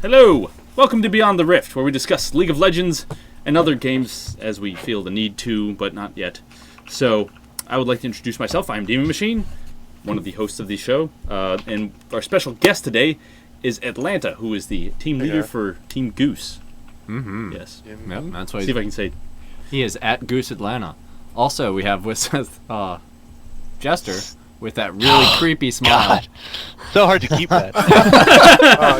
Hello! Welcome to Beyond the Rift, where we discuss League of Legends and other games as we feel the need to, but not yet. So, I would like to introduce myself. I'm Demon Machine, one of the hosts of the show. And our special guest today is Atlanta, who is the team leader for Team Goose. Mm-hmm. Yes. Yep, that's why See if I can say. he is at Goose Atlanta. Also, we have with us Jester with that really creepy smile. God. So hard to keep that.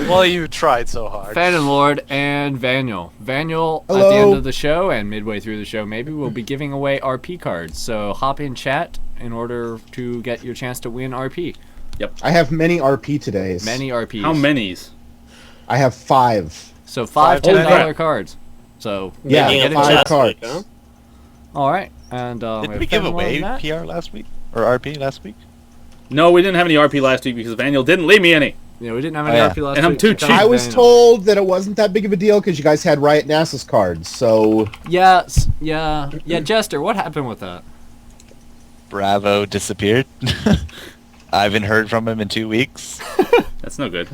Well, you tried so hard. Phantom Lord and Vaniel. Vaniel, at Hello. the end of the show and midway through the show, maybe we'll be giving away RP cards. So hop in chat in order to get your chance to win RP. I have many RP todays. Many RPs. How many's? I have 5. So five Five $10 crap. cards. So Yeah, Making get it in 5 chat. cards. Huh? All right, and Did have we give Phantom Lord away and Matt. PR last week? Or RP last week? No, we didn't have any RP last week because Vaniel didn't leave me any. Yeah, we didn't have any Oh, yeah. RP last And I'm week. too Check cheap. out I was Vaniel. told that it wasn't that big of a deal because you guys had Riot Nasus cards, so... Yeah, Jester, what happened with that? Bravo disappeared. I haven't heard from him in 2 weeks. That's no good.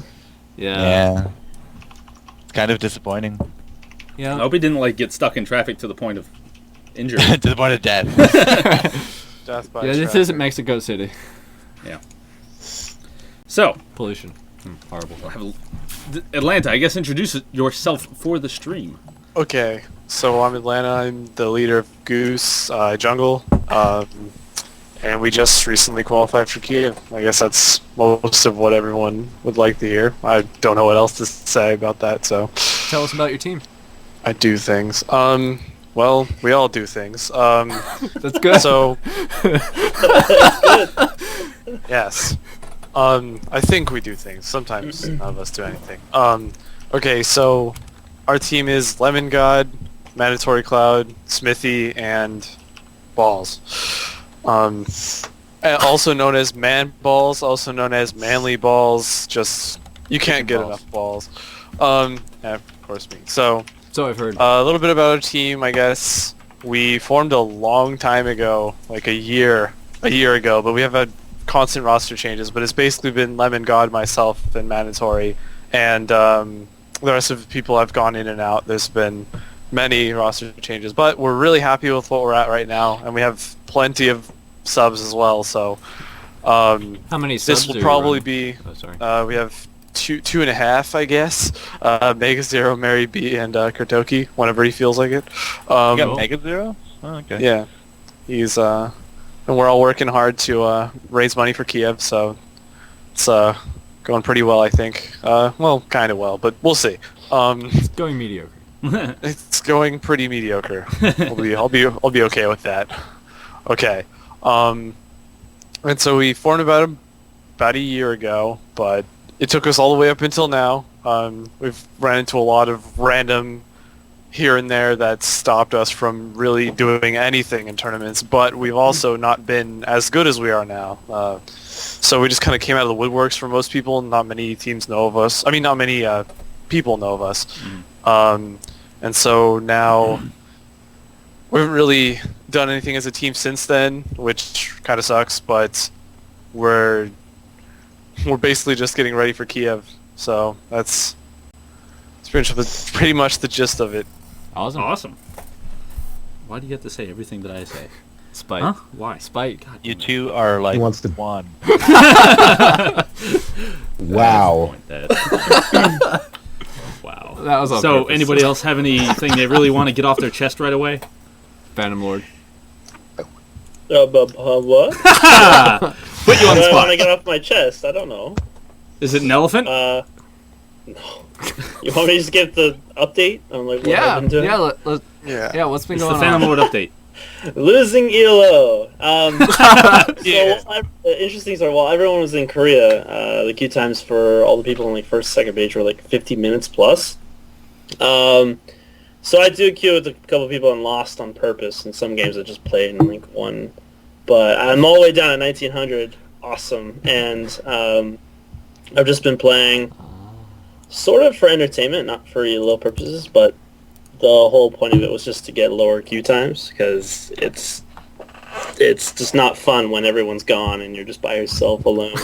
Yeah. It's kind of disappointing. I hope he didn't get stuck in traffic to the point of injury. To the point of death. Death by Yeah, this traffic. isn't Mexico City. So, Pollution. Horrible. Atlanta, I guess introduce yourself for the stream. Okay, so I'm Atlanta. I'm the leader of Goose Jungle, and we just recently qualified for Kiev. I guess that's most of what everyone would like to hear. I don't know what else to say about that, so Tell us about your team. I do things. Well, we all do things. That's good. So, yes. I think we do things. Sometimes none of us do anything. Okay, so our team is Lemon God, Mandatory Cloud, Smithy, and Balls. Also known as Man Balls, also known as Manly Balls. Just you can't get Balls. enough balls. And of course me. So So I've heard. a little bit about our team, I guess. We formed a long time ago, like a year ago, but we have had constant roster changes. But it's basically been Lemon God, myself, and Mandatory, and the rest of the people have gone in and out. There's been many roster changes, but we're really happy with what we're at right now, and we have plenty of subs as well. So How many subs this will are you probably running? be. Oh, sorry. We have two and a half, I guess. Mega Zero, Mary B, and Kurtoki, whenever he feels like it. You got Cool. Mega Zero? Oh, okay. Yeah, he's and we're all working hard to raise money for Kiev, so it's going pretty well, I think. Well, kind of well, but we'll see. It's going mediocre. It's going pretty mediocre. I'll be okay with that. Okay. And so we formed about a year ago, but it took us all the way up until now. We've ran into a lot of random here and there that stopped us from really doing anything in tournaments, but we've also not been as good as we are now. So we just kind of came out of the woodworks for most people. Not many teams know of us. I mean, not many people know of us. And so now we haven't really done anything as a team since then, which kind of sucks, but we're basically just getting ready for Kiev. So that's pretty much the gist of it. Awesome. Awesome. Why do you have to say everything that I say? Spite. Huh? Why? Spite. God, You two are like He wants to- one. Wow. Wow. That was on So, purpose. anybody else have anything they really want to get off their chest right away? Phantom Lord. What? Put you on the I want to spot. get off my chest. I don't know. Is it an elephant? No. You want me to just give the update on like what Yeah. I've been doing? Yeah. What's been It's the going Phantom on? Lord update. Losing ELO. Yeah. So interesting story. While everyone was in Korea, the queue times for all the people in like first, second page were like 50 minutes plus. So I do queue with a couple people and lost on purpose. In some games I just played and like won. But I'm all the way down at 1900. Awesome. And I've just been playing sort of for entertainment, not for ELO purposes, but the whole point of it was just to get lower queue times because it's just not fun when everyone's gone and you're just by yourself alone.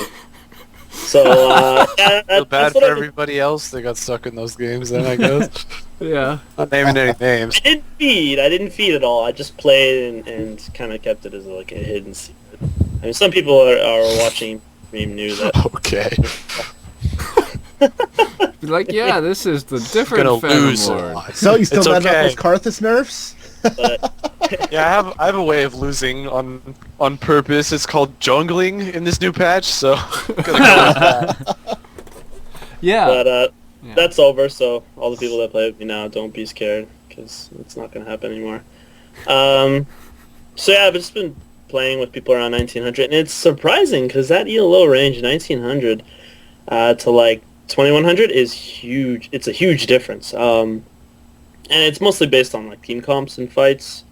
So yeah, Feel bad that's for what I've been- everybody else that got stuck in those games. Then I guess Yeah. not naming any names. I didn't feed at all. I just played and kind of kept it as like a hidden secret. I mean, some people are watching me knew that. Okay. Be like, yeah, this is the different Gonna Phantom lose a Lord. lot. So you still It's mad about okay. those Karthus nerfs? But Yeah, I have a way of losing on purpose. It's called jungling in this new patch, so gonna go with that. Yeah. Yeah. that's over. So all the people that play with me now, don't be scared because it's not gonna happen anymore. So yeah, I've just been playing with people around 1900, and it's surprising because that ELO range 1900 to like 2100 is huge. It's a huge difference. And it's mostly based on like team comps and fights,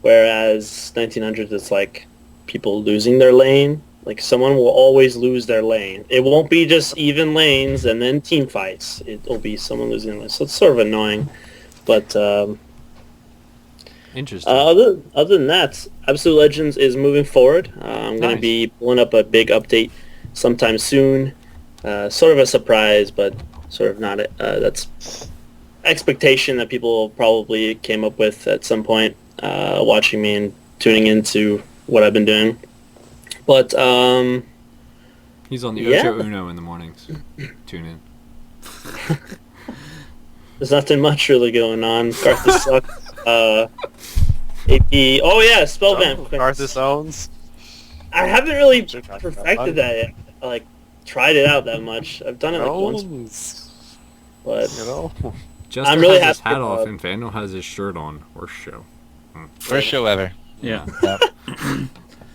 whereas 1900 is like people losing their lane. Like someone will always lose their lane. It won't be just even lanes and then team fights. It'll be someone losing their lane. So it's sort of annoying. But Interesting. other than that, Absolute Legends is moving forward. I'm going Nice. to be pulling up a big update sometime soon. Sort of a surprise, but sort of not. That's expectation that people probably came up with at some point, watching me and tuning into what I've been doing. But He's on the yeah. Ocho Uno in the mornings. Tune in. there's nothing much really going on. Karthus sucks. AP. Oh yeah, Spellbound. Arthas owns. I haven't really You're talking about perfected fun. that yet. Like tried it out that much. I've done it like once, Owns. but You know. Justin I'm really has his happy hat off about- and Vandal has his shirt on. Worst show. First show ever. Yeah.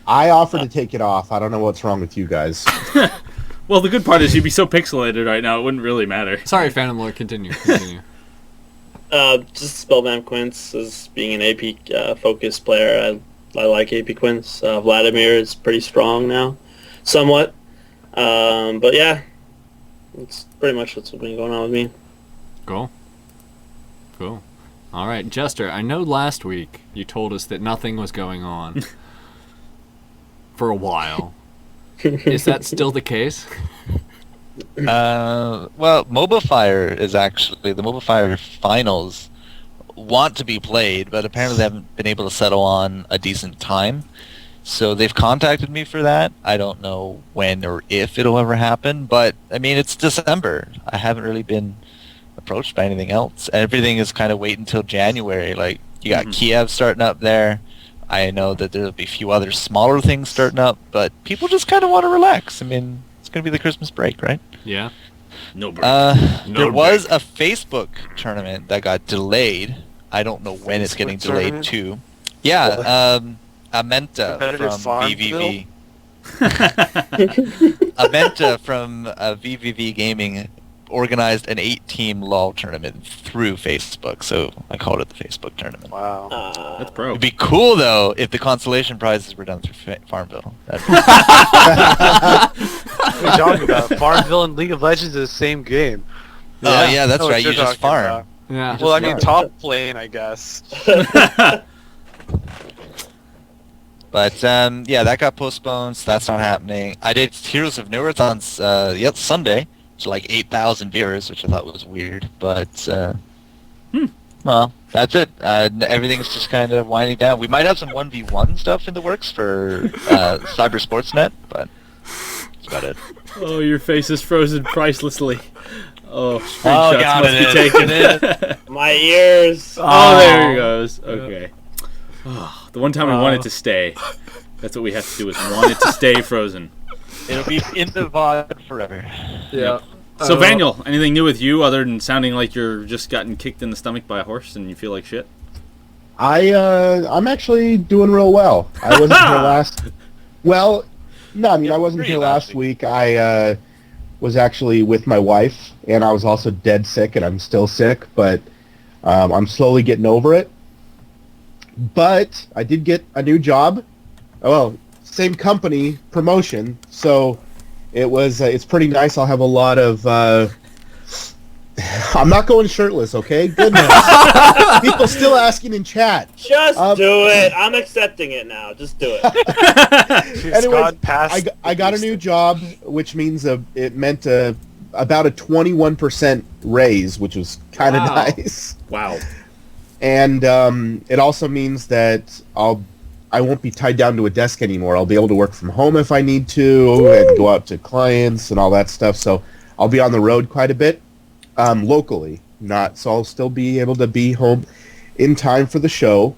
I offered to take it off. I don't know what's wrong with you guys. Well, the good part is you'd be so pixelated right now, it wouldn't really matter. Sorry, Phantom Lord. Continue. Continue. just Spellbound Quince as being an AP focused player. I like AP Quince. Vladimir is pretty strong now, somewhat. But yeah, it's pretty much what's been going on with me. Cool. Cool. All right, Jester, I know last week you told us that nothing was going on for a while. Is that still the case? Well, Mobile Fire is actually the Mobile Fire finals want to be played, but apparently they haven't been able to settle on a decent time. So they've contacted me for that. I don't know when or if it'll ever happen, but I mean it's December. I haven't really been approached by anything else. Everything is kind of waiting until January. Like you got Kiev starting up there. I know that there'll be a few other smaller things starting up, but people just kind of want to relax. I mean, it's going to be the Christmas break, right? Yeah. No break. There was a Facebook tournament that got delayed. I don't know when it's getting Facebook delayed tournament? to. Yeah, Amenta Competitive from Farmville? VVV. Amenta from VVV Gaming organized an 8-team LoL tournament through Facebook, so I called it the Facebook tournament. Wow. That's pro. It'd be cool though if the consolation prizes were done through Farmville. That'd be- What are you talking about? Farmville and League of Legends are the same game. Oh yeah, I that's know what right. You you're just talking farm. about. Yeah. Well, I mean, top lane, I guess. But yeah, that got postponed, so that's not happening. I did Heroes of Newerth on Sunday to like 8,000 viewers, which I thought was weird. But well, that's it. Everything's just kind of winding down. We might have some 1v1 stuff in the works for Cyber Sportsnet, but that's about it. Oh, your face is frozen pricelessly. Oh, Oh, screenshots God, must it be is. taken. My ears. Oh, there he goes. Okay. Oh, the one time we want it to stay. That's what we have to do, is want it to stay frozen. It'll be in the VOD forever. Yeah. So, Vaniel, anything new with you other than sounding like you're just gotten kicked in the stomach by a horse and you feel like shit? I'm actually doing real well. I wasn't here last. Well, no, I mean I wasn't here last week. I was actually with my wife, and I was also dead sick, and I'm still sick, but I'm slowly getting over it. But I did get a new job. Well, same company, promotion, so it was it's pretty nice. I'll have a lot of I'm not going shirtless, okay? Goodness. People still asking in chat. Just do it. I'm accepting it now. Just do it. She's Anyways, gone past I got a new job, which means it meant about a 21% raise, which was kind of Wow. nice. Wow. And it also means that I won't be tied down to a desk anymore. I'll be able to work from home if I need to, and go out to clients and all that stuff. So I'll be on the road quite a bit, locally. So I'll still be able to be home in time for the show.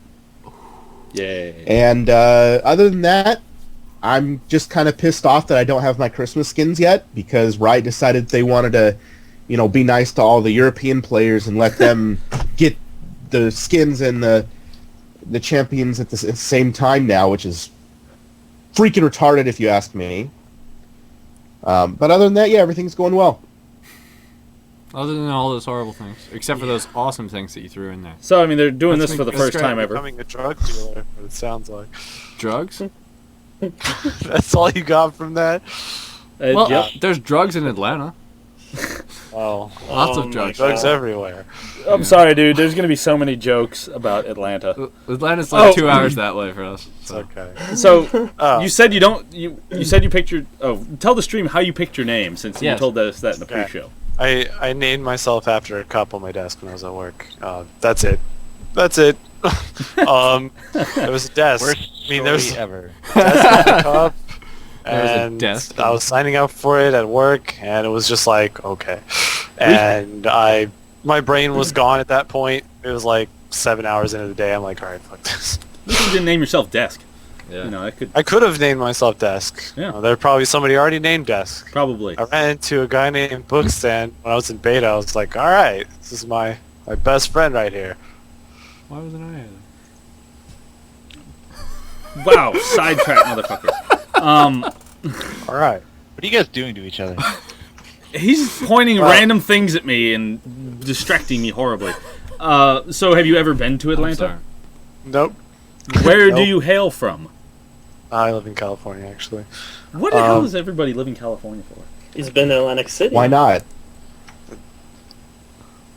Yay. And other than that, I'm just kind of pissed off that I don't have my Christmas skins yet, because Riot decided they wanted to, be nice to all the European players and let them get the skins and the champions at the same time now, which is freaking retarded if you ask me. But other than that, yeah, everything's going well. Other than all those horrible things, except for those awesome things that you threw in there. So, I mean, they're doing Let's this for the make- first time ever. Becoming a drug dealer, what it sounds like. Drugs? That's all you got from that? Well, Yep. there's drugs in Atlanta. Oh, Lots Oh of my drugs. drugs God. everywhere. I'm sorry, dude. There's going to be so many jokes about Atlanta. Atlanta's like Oh. 2 hours that way for us. It's So. okay. So, Oh, you said you don't... You said you picked your... Oh, tell the stream how you picked your name, since you Yes. told us that in the Okay. pre-show. I named myself after a cup on my desk when I was at work. That's it. That's it. It was a desk. Worst I mean, there's story ever. desk and a cup, There was a and desk. I was signing up for it at work, and it was just like, okay. And my brain was gone at that point. It was like 7 hours into the day. I'm like, all right, fuck this. At least you didn't name yourself Desk. Yeah. I could... I could have named myself Desk. Yeah. There's probably somebody already named Desk. Probably. I ran into a guy named Bookstand when I was in beta. I was like, all right, this is my best friend right here. Why wasn't I there? Wow. Sidetrack, motherfucker. All right. What are you guys doing to each other? He's pointing random things at me and distracting me horribly. So, have you ever been to I'm Atlanta? sorry. Nope. Where do Nope. you hail from? I live in California, actually. What the hell does everybody live in California for? He's been to Atlantic City. Why not?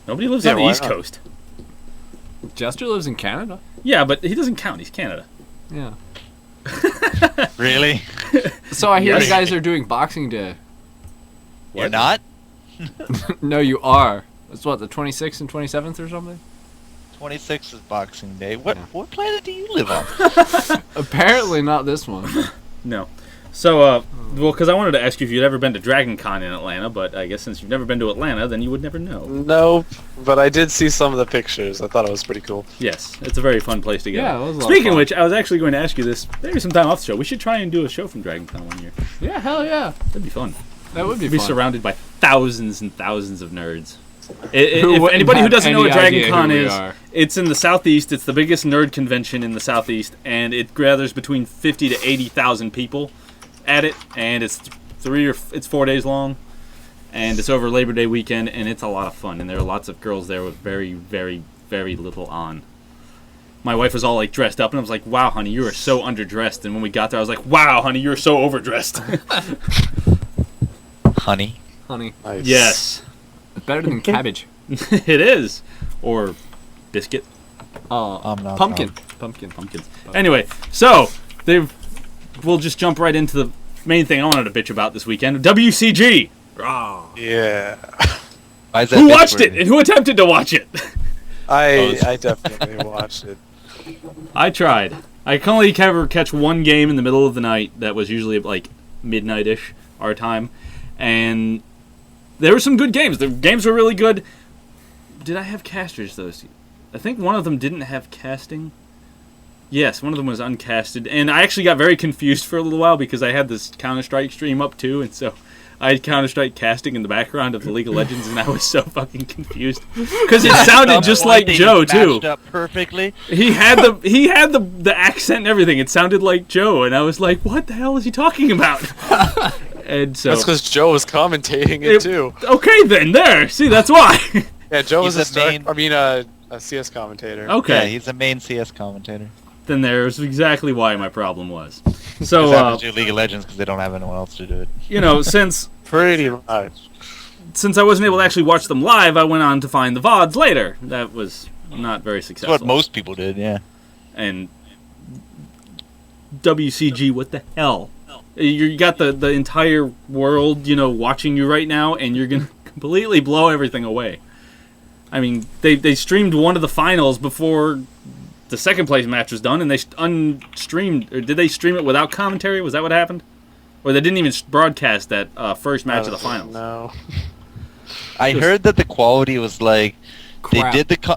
Nobody lives Yeah, on the why East not? Coast. Jester lives in Canada. Yeah, but he doesn't count. He's Canada. Yeah. Really? So I hear Yes. you guys are doing Boxing Day. You're not? No, you are. It's what, the 26th and 27th or something? 26 is Boxing Day. Yeah. What planet do you live on? Apparently not this one. No. So, well, because I wanted to ask you if you'd ever been to Dragon Con in Atlanta, but I guess since you've never been to Atlanta, then you would never know. Nope. But I did see some of the pictures. I thought it was pretty cool. Yes, it's a very fun place to go. Yeah, it was a lot of Speaking of fun. which, I was actually going to ask you this maybe sometime off the show. We should try and do a show from Dragon Con one year. Yeah, hell yeah. That'd be fun. That would be Be fun. surrounded by thousands and thousands of nerds. Who If wouldn't anybody who have doesn't know any what Dragon idea Con who we is, are? it's in the Southeast. It's the biggest nerd convention in the Southeast, and it gathers between 50 to 80,000 people at it, and it's 4 days long, and it's over Labor Day weekend, and it's a lot of fun, and there are lots of girls there with very, very, very little on. My wife was all like dressed up, and I was like, "Wow, honey, you are so underdressed." And when we got there, I was like, "Wow, honey, you're so overdressed." Honey. Honey. Nice. Yes, Better than cabbage. it is, or biscuit. Not Pumpkin. wrong. Pumpkins. Anyway, so we'll just jump right into the main thing I wanted to bitch about this weekend. WCG. Rah. Yeah. Why is that Who bitch watched it worthy? and who attempted to watch it? I definitely watched it. I tried. I can only ever catch one game in the middle of the night that was usually like midnight-ish our time, and there were some good games. The games were really good. Did I have casters though? I think one of them didn't have casting. Yes, one of them was uncasted, and I actually got very confused for a little while because I had this Counter-Strike stream up too, and so I had Counter-Strike casting in the background of the League of Legends, and I was so fucking confused because it sounded just like They Joe too. matched up perfectly. He had the accent and everything. It sounded like Joe, and I was like, "What the hell is he talking about?" And so, That's because Joe was commentating it too. okay, then there. See, that's why. Yeah, Joe was He's a a main- a CS commentator. Yeah, Okay, he's the main CS commentator. then there's exactly why my problem was. Just So, happens to do League of Legends because they don't have anyone else to do it. since Pretty much. since I wasn't able to actually watch them live, I went on to find the VODs later. That was not very That's successful. what most people did, yeah. And WCG, what the hell? You got the entire world, watching you right now, and you're going to completely blow everything away. I mean, they streamed one of the finals before the second place match was done, and they unstreamed. Or did they stream it without commentary? Was that what happened? Or they didn't even broadcast that first match of the finals? No. I heard that the quality was like Crap.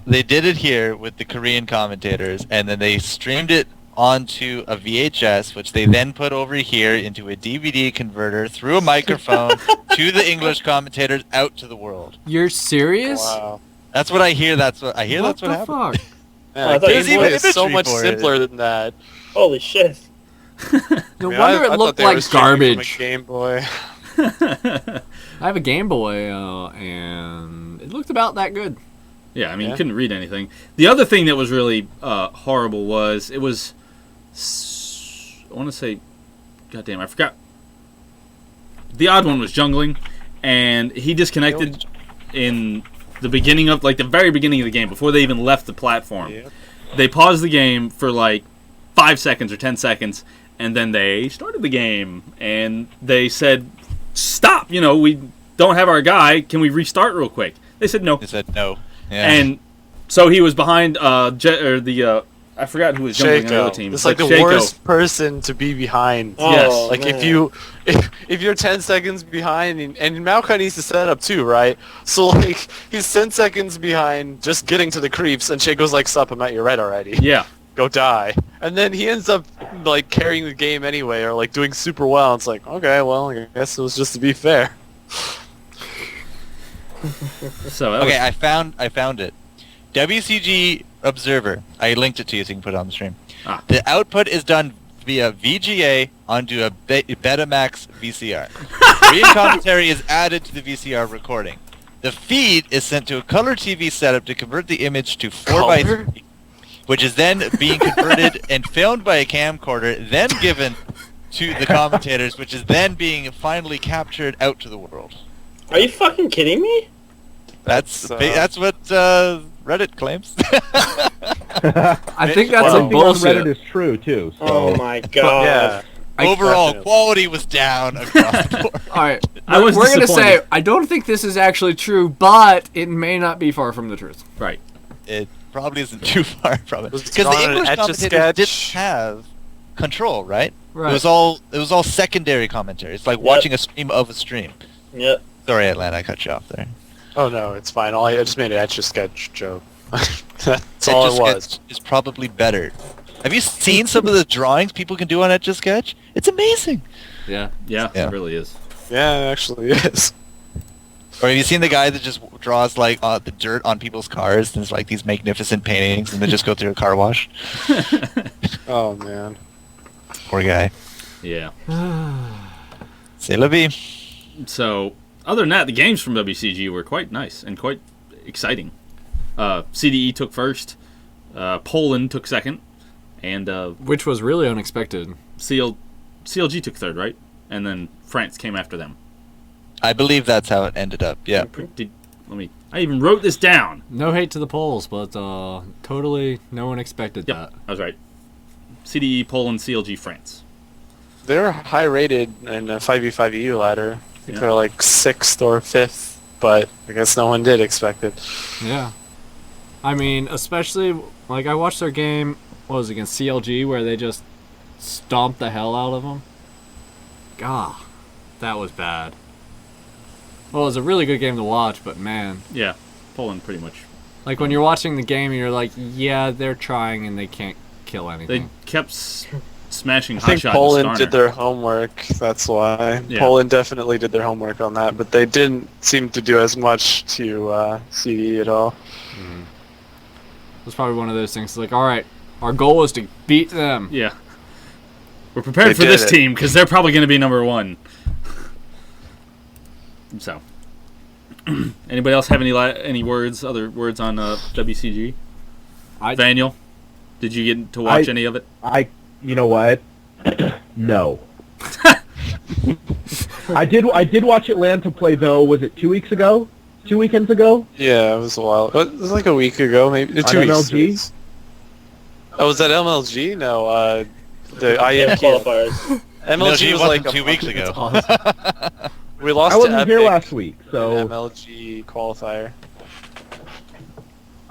they did it here with the Korean commentators, and then they streamed it onto a VHS, which they then put over here into a DVD converter through a microphone to the English commentators out to the world. You're serious? Wow. That's what I hear. That's what What the happened. fuck? Man, I thought Game you Boy were is so imagery much for it. simpler than that. Holy shit. No I mean, wonder I it thought looked they were like streaming from garbage. a Game Boy. I have a Game Boy, and it looked about that good. Yeah, I mean, you Yeah. couldn't read anything. The other thing that was really horrible was I want to say, goddamn, I forgot. The odd one was jungling, and he disconnected in the beginning of, the very beginning of the game, before they even left the platform. Yep. They paused the game for 5 seconds or 10 seconds, and then they started the game, and they said, "Stop! We don't have our guy. Can we restart real quick?" They said no. They said no. Yeah. And so he was behind I forgot who was jungling on the other team. It's like the Shaco. worst person to be behind. Yes. Oh, Like man. if you're 10 seconds behind, and Maokai needs to set up too, right? So he's 10 seconds behind, just getting to the creeps, and Shaco's like, "Sup, I'm at your red already. Yeah. Go die." And then he ends up carrying the game anyway, or doing super well. It's like, okay, well, I guess it was just to be fair. So that Okay, I found it. WCG Observer. I linked it to you so you can put it on the stream. Ah. The output is done via VGA onto a Betamax VCR. Korean commentary is added to the VCR recording. The feed is sent to a color TV setup to convert the image to 4:3, which is then being converted and filmed by a camcorder, then given to the commentators, which is then being finally captured out to the world. Are you fucking kidding me? That's what Reddit claims. I think that's Everything a on bullshit. Reddit is true too. So. Oh my god. Yeah. Overall, definitely. quality was down across the board. All right, I was we're gonna say disappointed. I don't think this is actually true, but it may not be far from the truth. right. It probably isn't too far from it Was because it the on an English Etch-a-Sketch? commentators didn't have control, right? Right. It was all secondary commentary. It's like watching a stream of a stream. Yep. Sorry, Atlanta, I cut you off there. Oh no, it's fine. I just made an Etch-a-Sketch joke. That's all it was. Etch-a-Sketch is probably better. Have you seen some of the drawings people can do on Etch-a-Sketch? It's amazing. Yeah. Yeah, Yeah. it really is. Yeah, it actually is. Or have you seen the guy that just draws the dirt on people's cars and it's like these magnificent paintings and they just go through a car wash? Oh man. Poor guy. Yeah. C'est la vie. So, other than that, the games from WCG were quite nice and quite exciting. CDE took first, Poland took second, and Which was really unexpected. CLG took third, right? And then France came after them. I believe that's how it ended up. Yeah. I even wrote this down. No hate to the Poles, but totally no one expected Yep, that. I was right. CDE, Poland, CLG, France. They're high rated in a 5v5 EU ladder. I think Yeah. they're like 6th or 5th, but I guess no one did expect it. Yeah. I mean, especially, I watched their game, what was it, against CLG, where they just stomped the hell out of them. God, that was bad. Well, it was a really good game to watch, but man. Yeah, Poland pretty much. When you're watching the game, you're like, yeah, they're trying and they can't kill They anything. kept smashing I think Hotshot Poland and did Starner. their homework, that's why. Yeah. Poland definitely did their homework on that, but they didn't seem to do as much to CE at all. It was probably one of those things, all right, our goal is to beat them. Yeah. We're prepared They for this did it. team because they're probably going to be number one. So, anybody else have any other words on WCG? Daniel, did you get to watch any of it? You know what? No. I did watch Atlanta play though. Was it 2 weeks ago? 2 weekends ago? Yeah, it was a while. It was like a week ago, maybe. 2 On weeks. MLG? Oh, was that MLG? No, the IEM qualifiers. MLG was like 2 weeks ago. we lost I to wasn't here Epic last week, in so MLG qualifier.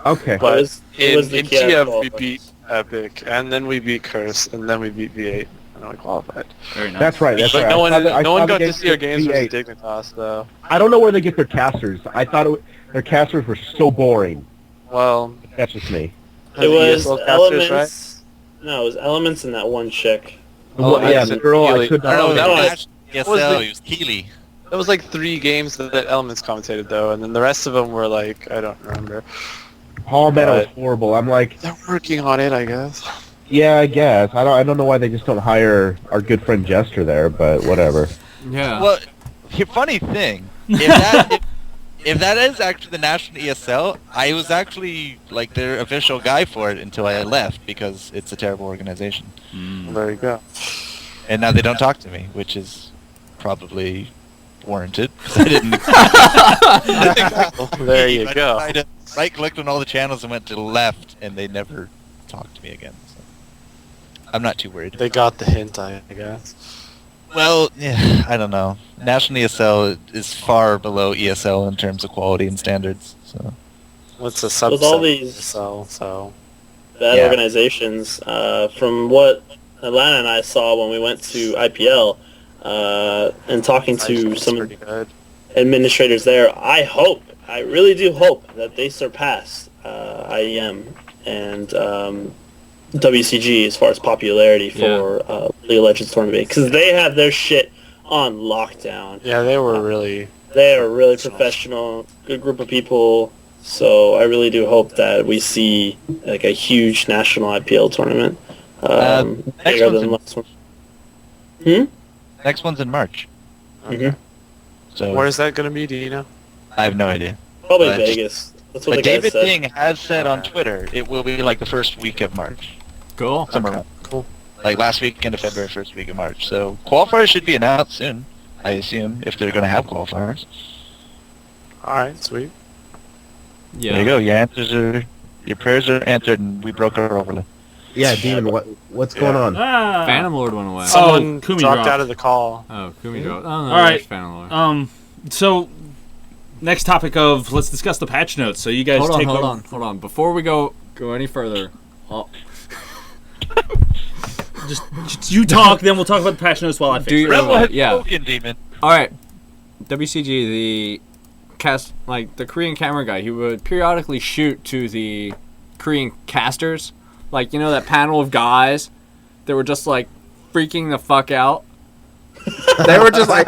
okay. But it was the in Kiev Kiev, we qualifiers. beat Epic, and then we beat Curse, and then we beat V8, and then we qualified. Very nice. That's right. That's But right. no I saw the- I no saw one the got to game see our with games V8. versus Dignitas, though. I don't know where they get their casters. I thought their casters were so boring. Well, That's just me. It was ESL casters, Elements. No, it was Elements and that one chick. Oh, Well, yeah, that's the girl I really- could I don't know, not. that No, was it's- actually what was ESL, the- it was Keeley. It was like 3 games that Elements commentated, though, and then the rest of them were like, I don't remember. Hall Meta was But- horrible. I'm like, They're working on it, I guess. yeah, I guess. I don't know why they just don't hire our good friend Jester there, but whatever. Yeah. Well, funny thing, if that is actually the national ESL, I was actually like their official guy for it until I left because it's a terrible organization. There you go. And now they don't talk to me, which is probably warranted. 'Cause I didn't. There you go. I right-clicked on all the channels and went to the left, and they never talked to me again. So. I'm not too worried. They got the hint, I guess. Well, yeah, I don't know. National ESL is far below ESL in terms of quality and standards. So What's a subset With all these- so Bad Yeah. organizations. From what Atlanta and I saw when we went to IPL, and talking to it's some pretty good. administrators there, I really do hope that they surpass IEM and WCG as far as popularity for League of Legends tournament, because they have their shit on lockdown. Yeah, they were really. They are really professional, good group of people. So I really do hope that we see like a huge national IPL tournament. next Bigger one's than in- last one. next one's in March. Mhm. So Where's that going to be, do you know? I have no idea. Probably But- Vegas. That's what But the guy David said. Ting has said on Twitter it will be like the first week of March. Cool. Somewhere around. Cool. Like last weekend of February, first week of March. So qualifiers should be announced soon, I assume, if they're going to have qualifiers. Alright, sweet. Yeah. There you go. Your prayers are answered, and we broke our overlay. Yeah, Demon, what's going on? Ah. Phantom Lord went away. Someone Kumi dropped dropped. out of the call. Oh, Kumi dropped. Oh, no, All right. there's Phantom Lord. So next topic of let's discuss the patch notes. So you guys Hold take on. over. Hold on. Before we go any further, Just you talk, then we'll talk about the patch notes while I fix Do it. you- Rebel has yeah. spoken, Demon. all right. WCG, the the Korean camera guy, he would periodically shoot to the Korean casters, like that panel of guys that were just like freaking the fuck out. They were just like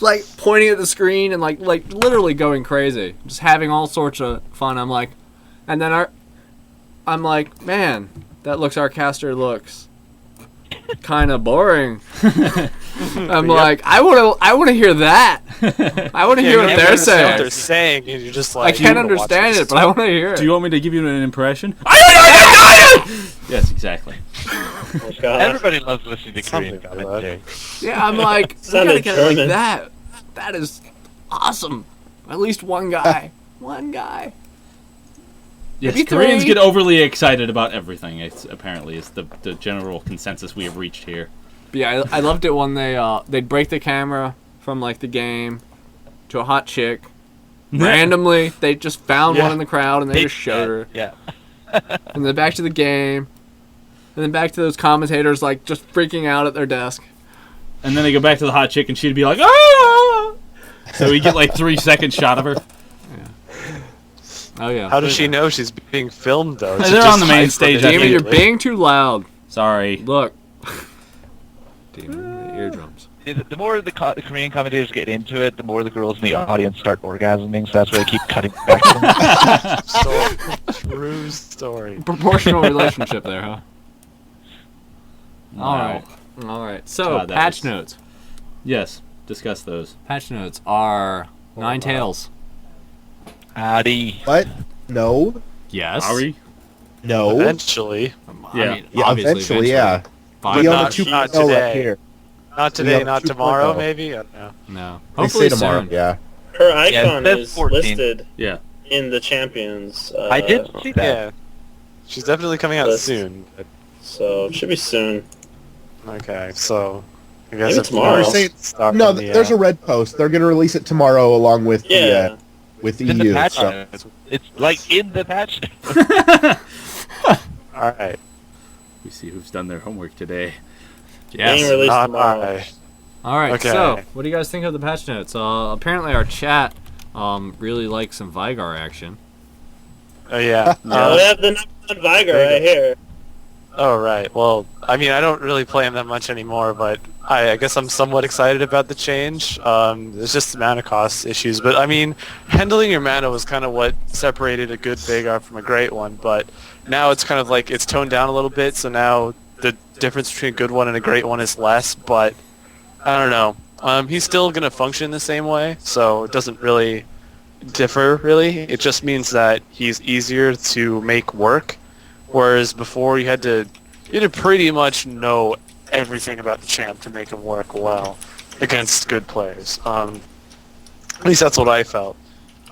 like pointing at the screen and like literally going crazy, just having all sorts of fun. I'm like, man, that our caster looks kind of boring. I'm like, I want to hear that. I want to hear what you they're understand saying. what they're saying, and you're just I like... can't "I'm gonna watch understand this it, but I want to hear it. Do you want me to give you an impression? Yes, exactly. Oh, God. Everybody loves listening to Something Korean like commentary. Yeah, I'm like, we gotta Sounded get it like German. that. That is awesome. At least one guy. One guy. Yes, Maybe Koreans three. get overly excited about everything. It's apparently is the general consensus we have reached here. But yeah, I loved it when they'd break the camera from like the game to a hot chick. Randomly, they just found one in the crowd and they just showed her. Yeah. And then back to the game. And then back to those commentators like just freaking out at their desk. And then they go back to the hot chick, and she'd be like, "Ah!" So we get like 3-second shot of her. Oh yeah. How does she know she's being filmed, though? They're She on just the main hides stage, from I it Demon, you're immediately. being too loud. Sorry. Look. Demon, my eardrums. The more the Korean commentators get into it, the more the girls in the audience start orgasming, so that's why they keep cutting back to them. So, true story. Proportional relationship there, huh? Wow. All right. So, God, that patch was- notes. Yes, discuss those. Patch notes are Nine Tails. Howdy. What? No. Yes. Ari? No. Eventually. Yeah. I mean, Yeah, obviously, eventually, yeah. Fine. Be on not- the 2.0 not right today. here. Not today, Yeah, not 2.0. tomorrow, maybe? I don't know. No. They Hopefully say tomorrow. soon. Yeah. Her icon that's is 14. listed Yeah. in the champions. I did see that. Yeah. She's definitely coming out List. soon. But, So it should be soon. okay, so I guess Maybe if tomorrow. you start No, on the, there's a red post. They're going to release it tomorrow along with Yeah. the with It's in the EU. patch So. notes. It's like in the patch all right. We see who's done their homework today. Being Yes. released Not tomorrow. I. All right. Okay. So, what do you guys think of the patch notes? Apparently, our chat really likes some Vigar action. Oh yeah. Oh, we have the number one Vigar there you right here. Oh right. Well, I mean, I don't really play him that much anymore, but I guess I'm somewhat excited about the change. There's just mana cost issues, but I mean, handling your mana was kind of what separated a good Vagar from a great one. But now it's kind of like it's toned down a little bit, so now the difference between a good one and a great one is less. But I don't know. He's still gonna function the same way, so it doesn't really differ. Really, it just means that he's easier to make work. Whereas before you had to pretty much know everything about the champ to make him work well against good players. At least that's what I felt.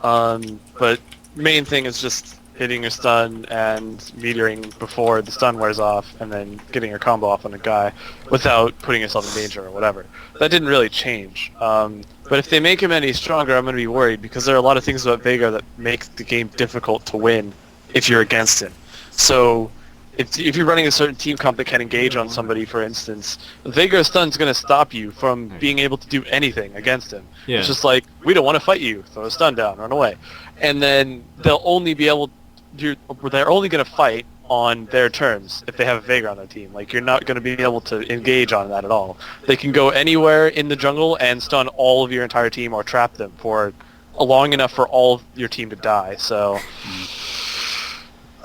But main thing is just hitting your stun and meteoring before the stun wears off and then getting your combo off on a guy without putting yourself in danger or whatever. That didn't really change. But if they make him any stronger, I'm going to be worried because there are a lot of things about Vagar that make the game difficult to win if you're against him. So if you're running a certain team comp that can engage on somebody, for instance, Vagar stun's going to stop you from being able to do anything against him. Yeah. It's just like, we don't want to fight you, throw a stun down, run away. And then they'll only be able they're only going to fight on their terms if they have a Vagar on their team. Like, you're not going to be able to engage on that at all. They can go anywhere in the jungle and stun all of your entire team or trap them for long enough for all of your team to die. So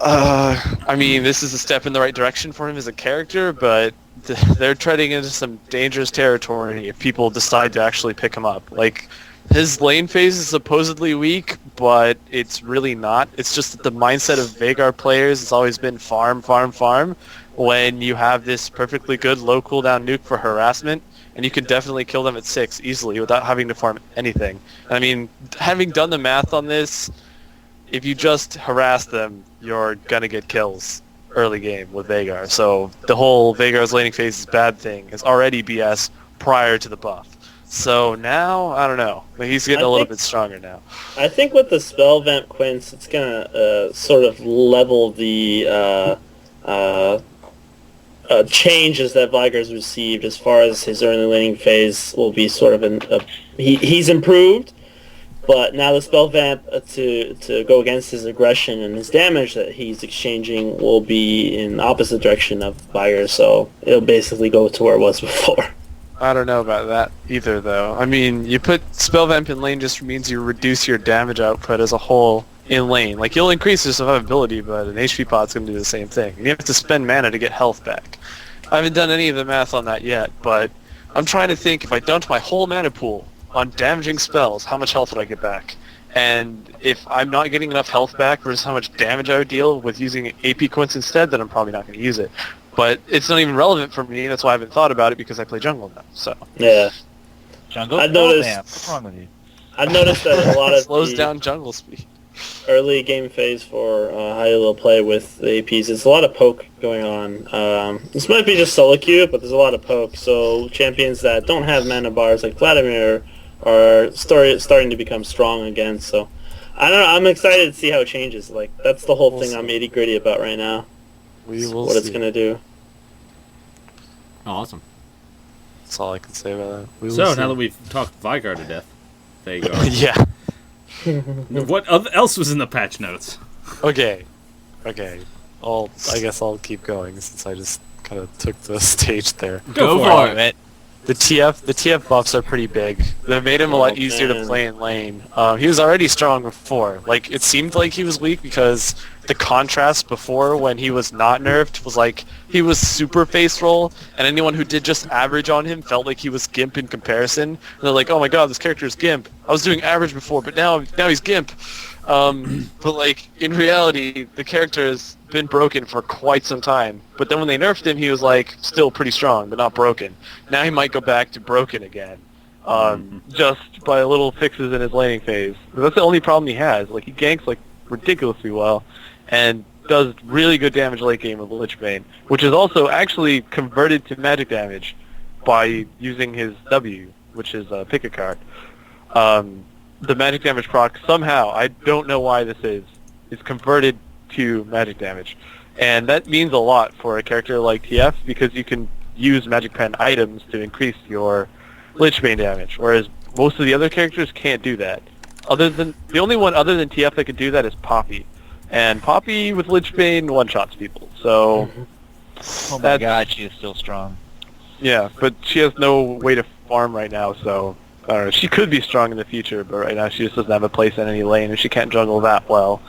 I mean, this is a step in the right direction for him as a character, but they're treading into some dangerous territory if people decide to actually pick him up. Like, his lane phase is supposedly weak, but it's really not. It's just that the mindset of Vagar players has always been farm, farm, farm, when you have this perfectly good low cooldown nuke for harassment, and you can definitely kill them at 6 easily without having to farm anything. I mean, having done the math on this, if you just harass them, you're gonna get kills early game with Vagar. So the whole Vagar's laning phase is bad thing is already BS prior to the buff. So now, I don't know. He's getting a little bit stronger now. I think with the spell vamp Quince, it's gonna sort of level the changes that Vigar's received as far as his early laning phase will be sort of he's improved. But now the spell vamp to go against his aggression and his damage that he's exchanging will be in the opposite direction of Vigar, so it'll basically go to where it was before. I don't know about that either, though. I mean, you put spell vamp in lane just means you reduce your damage output as a whole in lane. Like, you'll increase your survivability, but an HP pot's going to do the same thing. And you have to spend mana to get health back. I haven't done any of the math on that yet, but I'm trying to think if I dumped my whole mana pool on damaging spells, how much health would I get back? And if I'm not getting enough health back versus how much damage I would deal with using AP Quince instead, then I'm probably not going to use it. But it's not even relevant for me, that's why I haven't thought about it, because I play jungle now, so. Yeah. Jungle? I noticed- Damn, what's wrong with you? I've noticed that a lot of slows the down jungle speed. early game phase for how you'll play with the APs, there's a lot of poke going on. This might be just solo queue, but there's a lot of poke, so champions that don't have mana bars like Vladimir are starting to become strong again, so I don't know, I'm excited to see how it changes. Like, that's the whole thing I'm itty-gritty about right now. We will What see. it's going to do. Awesome. That's all I can say about that. We will So, see. now that we've talked Vigar to death, Vagar. yeah. What else was in the patch notes? Okay. I guess I'll keep going since I just kind of took the stage there. Go for for it. it. The TF buffs are pretty big. They made him a lot easier to man. play in lane. He was already strong before. Like, it seemed like he was weak because the contrast before when he was not nerfed was like he was super face roll, and anyone who did just average on him felt like he was Gimp in comparison. And they're like, oh my god, this character is Gimp. I was doing average before, but now he's Gimp. But like in reality, the character has been broken for quite some time. But then when they nerfed him, he was like still pretty strong, but not broken. Now he might go back to broken again, just by little fixes in his laning phase. But that's the only problem he has. Like he ganks like ridiculously well, and does really good damage late game with Lichbane, which is also actually converted to magic damage by using his W, which is pick a card. The magic damage proc somehow, I don't know why this is converted to magic damage. And that means a lot for a character like TF because you can use magic pen items to increase your Lichbane damage, whereas most of the other characters can't do that. The only one other than TF that can do that is Poppy. And Poppy with Lichbane one-shots people, so... Oh my god, she is still strong. Yeah, but she has no way to farm right now, so... I don't know, she could be strong in the future, but right now she just doesn't have a place in any lane, and she can't jungle that well.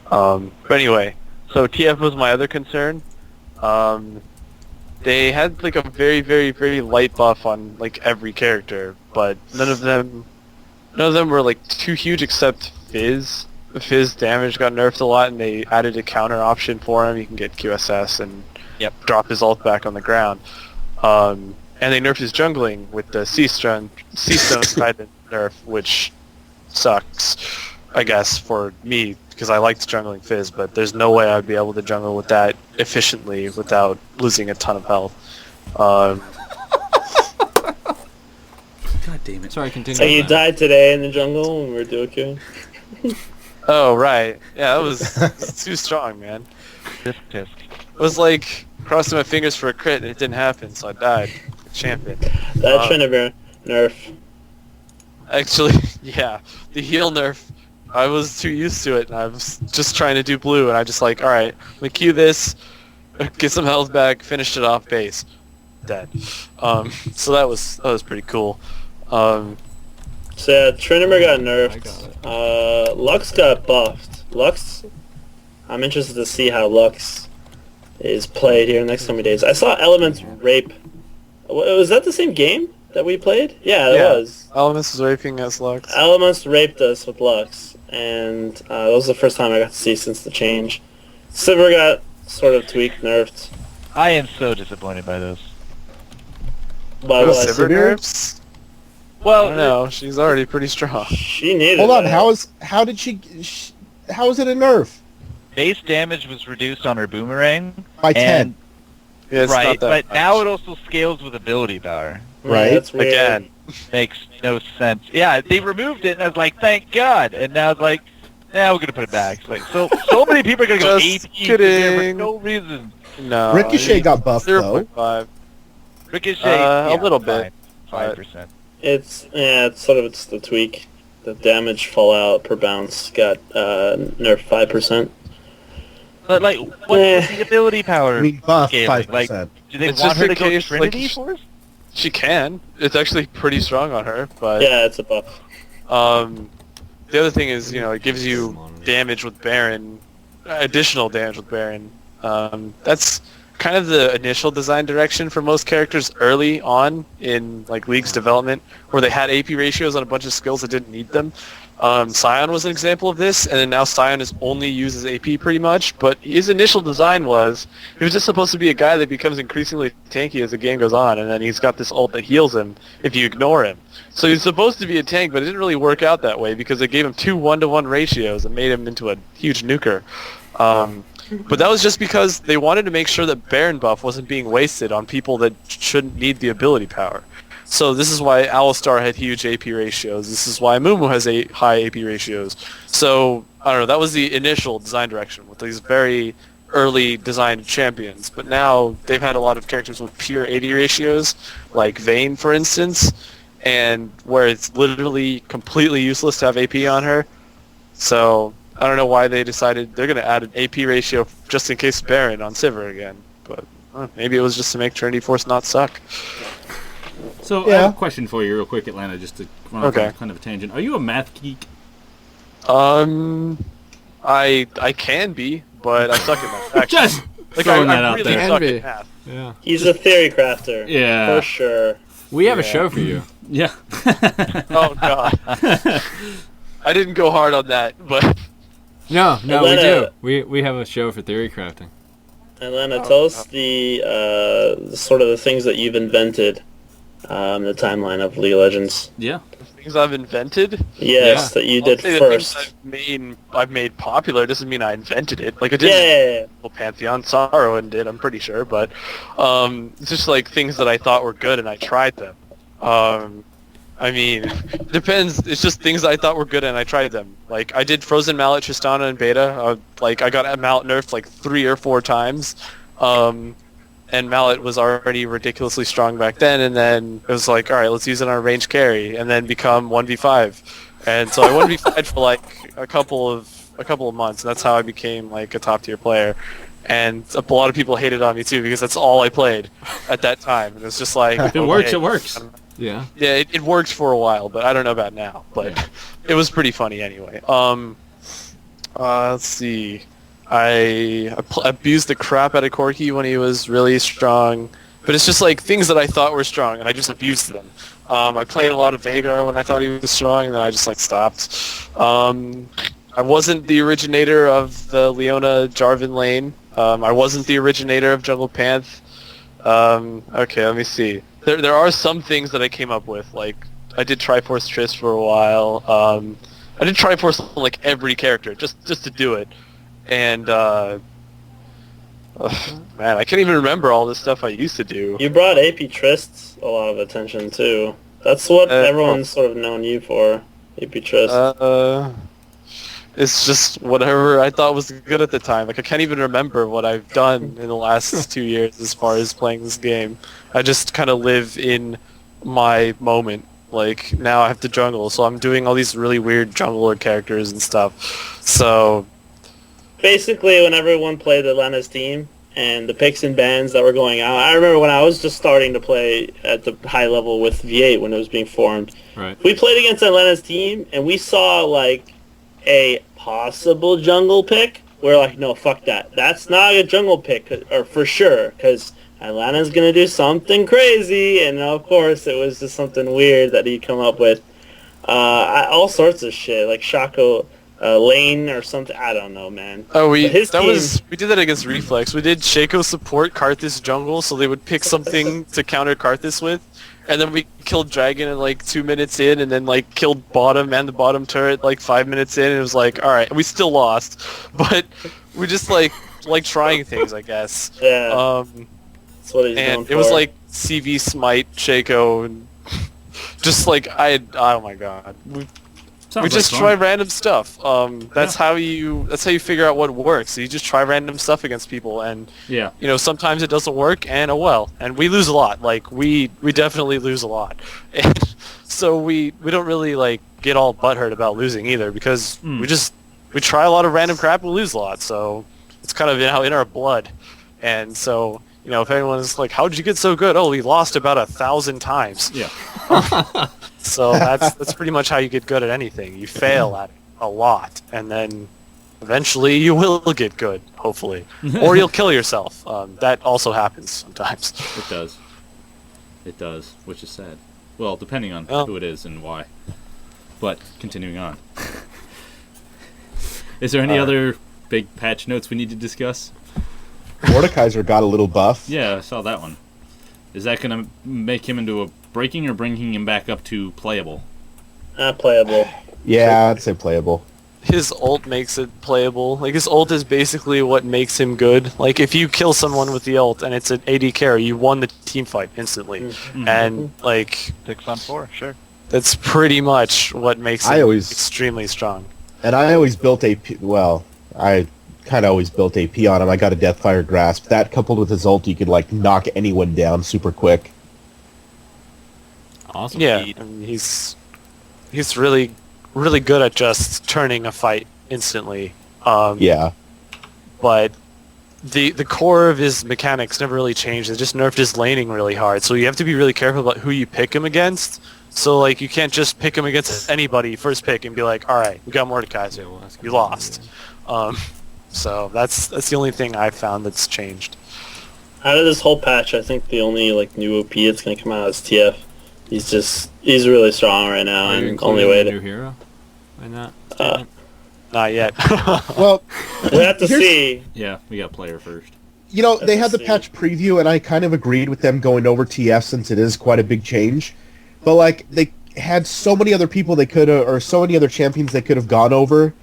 But anyway, so TF was my other concern. They had like a very, very, very light buff on like every character, but none of them were like too huge except Fizz. Fizz damage got nerfed a lot, and they added a counter option for him. You can get QSS and drop his ult back on the ground. And they nerfed his jungling with the Sea-Stone Trident nerf, which sucks, I guess, for me, because I liked jungling Fizz, but there's no way I'd be able to jungle with that efficiently without losing a ton of health. God damn it. Sorry, continue. So you died today in the jungle when we were duo queuing? Oh, right. Yeah, that was too strong, man. Tisk tisk. It was like crossing my fingers for a crit, and it didn't happen, so I died. Champion. That shouldn't have been nerf. Actually, yeah, the heal nerf, I was too used to it, and I was just trying to do blue, and I just like, alright, let me Q this, get some health back, finished it off base. Dead. So that was pretty cool. So yeah, Trinimir got nerfed. Lux got buffed. Lux, I'm interested to see how Lux is played here in the next coming days. I saw Elements rape. Was that the same game that we played? Yeah, it was. Elements was raping us, Lux. Elements raped us with Lux, and that was the first time I got to see since the change. Sivir got sort of tweaked, nerfed. I am so disappointed by those. By what? Sivir nerfs? Well, I don't know. She's already pretty strong. She needed Hold on, that. how is it a nerf? base damage was reduced on her boomerang. By 10. Yeah, it's Right, not that but now much. it also scales with ability power. Right. That's weird. Again. Makes no sense. Yeah, they removed it, and I was like, thank God. And now it's like, yeah, we're gonna put it back. It's like, so many people are gonna go Just AP kidding. for no reason. No. Ricochet got buffed, though. 0.5. Ricochet, A little bit. 5%. It's the tweak. The damage fallout per bounce got nerfed 5%. But like, what's the ability power? I mean, buff scaling? 5%. Like, do they It's want just her in to go case, like, Trinity Force? She can. It's actually pretty strong on her, but Yeah, it's a buff. the other thing is, it gives you damage with Baron, additional damage with Baron. That's kind of the initial design direction for most characters early on in like League's development, where they had AP ratios on a bunch of skills that didn't need them. Sion was an example of this, and then now Sion is only uses AP pretty much, but his initial design was, he was just supposed to be a guy that becomes increasingly tanky as the game goes on, and then he's got this ult that heals him if you ignore him. So he's supposed to be a tank, but it didn't really work out that way because they gave him 2 1-to-1 ratios and made him into a huge nuker. But that was just because they wanted to make sure that Baron buff wasn't being wasted on people that shouldn't need the ability power. So this is why Alistar had huge AP ratios. This is why Mumu has high AP ratios. So, I don't know, that was the initial design direction with these very early designed champions. But now they've had a lot of characters with pure AD ratios, like Vayne, for instance, and where it's literally completely useless to have AP on her. So, I don't know why they decided they're going to add an AP ratio just in case Baron on Sivir again. But maybe it was just to make Trinity Force not suck. So I have a question for you real quick, Atlanta, just to run off on kind of a tangent. Are you a math geek? I can be, but I suck at math. Actually. Just like throwing that I out really there. suck Can be. at math. Yeah. He's a theory crafter. Yeah. For sure. We have a show for you. Yeah. Oh god. I didn't go hard on that, but No, we Atlanta- do. We have a show for theory crafting. Atlanta, tell us the sort of the things that you've invented, the timeline of League of Legends. Yeah. Things I've invented. Yes, that you did I'll say the first. things I've made popular doesn't mean I invented it. Like I did. Yeah. Well, Pantheon, Sorrow did. I'm pretty sure, but it's just like things that I thought were good and I tried them. I mean, it depends. It's just things I thought were good and I tried them. Like I did Frozen Mallet Tristana in beta. Like I got Mallet nerfed like 3 or 4 times. And Mallet was already ridiculously strong back then, and then it was like, all right, let's use it on a range carry, and then become 1v5. And so I 1v5'd for like a couple of months, and that's how I became like a top tier player. And a lot of people hated on me too because that's all I played at that time. And it was just like, If it works, it works. Yeah. Yeah, it worked for a while, but I don't know about now. But it was pretty funny anyway. Let's see. I abused the crap out of Corki when he was really strong, but it's just like things that I thought were strong, and I just abused them. I played a lot of Vagar when I thought he was strong, and then I just like stopped. I wasn't the originator of the Leona Jarvan lane. I wasn't the originator of Jungle Panth. Okay, let me see. There are some things that I came up with, like I did Triforce Triss for a while. I did Triforce on like every character just to do it. And man, I can't even remember all the stuff I used to do. You brought AP23 a lot of attention too. That's what everyone's sort of known you for, AP23. It's just whatever I thought was good at the time. Like I can't even remember what I've done in the last 2 years as far as playing this game. I just kind of live in my moment. Like now I have to jungle, so I'm doing all these really weird jungler characters and stuff. So basically, when everyone played Atlanta's team and the picks and bans that were going out, I remember when I was just starting to play at the high level with V8 when it was being formed. Right. We played against Atlanta's team, and we saw, like, a possible jungle pick. We're like, no, fuck that. That's not a jungle pick, or for sure, because Atlanta's going to do something crazy, and of course it was just something weird that he'd come up with. All sorts of shit, like Shaco... lane or something. I don't know, man. Oh, we we did that against Reflex. We did Shaco support Karthus jungle, so they would pick something to counter Karthus with, and then we killed Dragon in like 2 minutes in, and then like killed bottom and the bottom turret like 5 minutes in. And it was like, all right, we still lost, but we just like trying things, I guess. Yeah. That's what he's known And for. it was like CV Smite, Shaco, and just like oh my god. We just try random stuff. That's how you figure out what works. You just try random stuff against people, and Yeah. you know sometimes it doesn't work, and oh well. And we lose a lot. Like we definitely lose a lot. And so we don't really like get all butthurt about losing either, because we try a lot of random crap and we lose a lot. So it's kind of in our blood. And so you know if anyone's like, "How did you get so good?" Oh, we lost about 1,000 times. Yeah. So that's pretty much how you get good at anything. You fail at it a lot, and then eventually you will get good, hopefully. Or you'll kill yourself. That also happens sometimes. It does. It does, which is sad. Well, depending on who it is and why. But, continuing on. Is there any other big patch notes we need to discuss? Mordekaiser got a little buff. Yeah, I saw that one. Is that going to make him into a breaking or bringing him back up to playable? Not playable. Yeah, I'd say playable. His ult makes it playable. Like, his ult is basically what makes him good. Like, if you kill someone with the ult and it's an AD carry, you won the team fight instantly. Mm-hmm. And, like... 6 on 4, sure. That's pretty much what makes him extremely strong. And I always built AP... Well, I kind of always built AP on him. I got a Deathfire Grasp. That, coupled with his ult, you could, like, knock anyone down super quick. Awesome. Yeah, I mean, he's really good at just turning a fight instantly. Yeah. But the core of his mechanics never really changed. They just nerfed his laning really hard. So you have to be really careful about who you pick him against. So like you can't just pick him against anybody first pick and be like, all right, we got Mordekaiser. You lost. So that's the only thing I've found that's changed. Out of this whole patch, I think the only like new OP that's gonna come out is TF. He's really strong right now, Are you and only including way a to new hero in that statement? Not yet. Well, We have to here's- see. Yeah, we got player first. You know, they had the see. patch preview, and I kind of agreed with them going over TF since it is quite a big change. But, like, they had so many other people they could have, or so many other champions they could have gone over,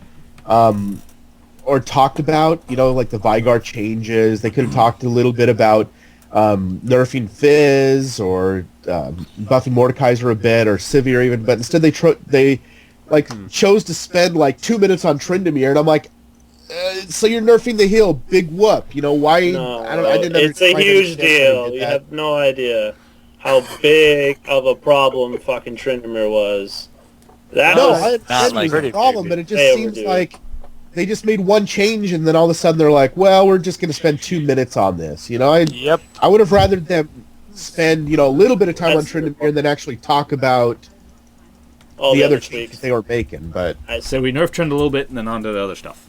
or talked about, you know, like the Vygar changes. They could have talked a little bit about nerfing Fizz, or buffing Mordekaiser a bit, or Sivir even, but instead they chose to spend, like, 2 minutes on Tryndamere, and I'm like, so you're nerfing the heal, big whoop. You know why? No, I didn't it's a quite huge understand why they deal. did You that. have no idea how big of a problem fucking Tryndamere was. That No, was I understand like it was a pretty problem, big. but it just They seems overdo it. like they just made one change, and then all of a sudden they're like, "Well, we're just going to spend 2 minutes on this." You know, Yep. I would have rather them spend a little bit of time on That's- Tryndamere than actually talk about all the other tweaks. changes they were making. But So we nerf Trend a little bit, and then on to the other stuff.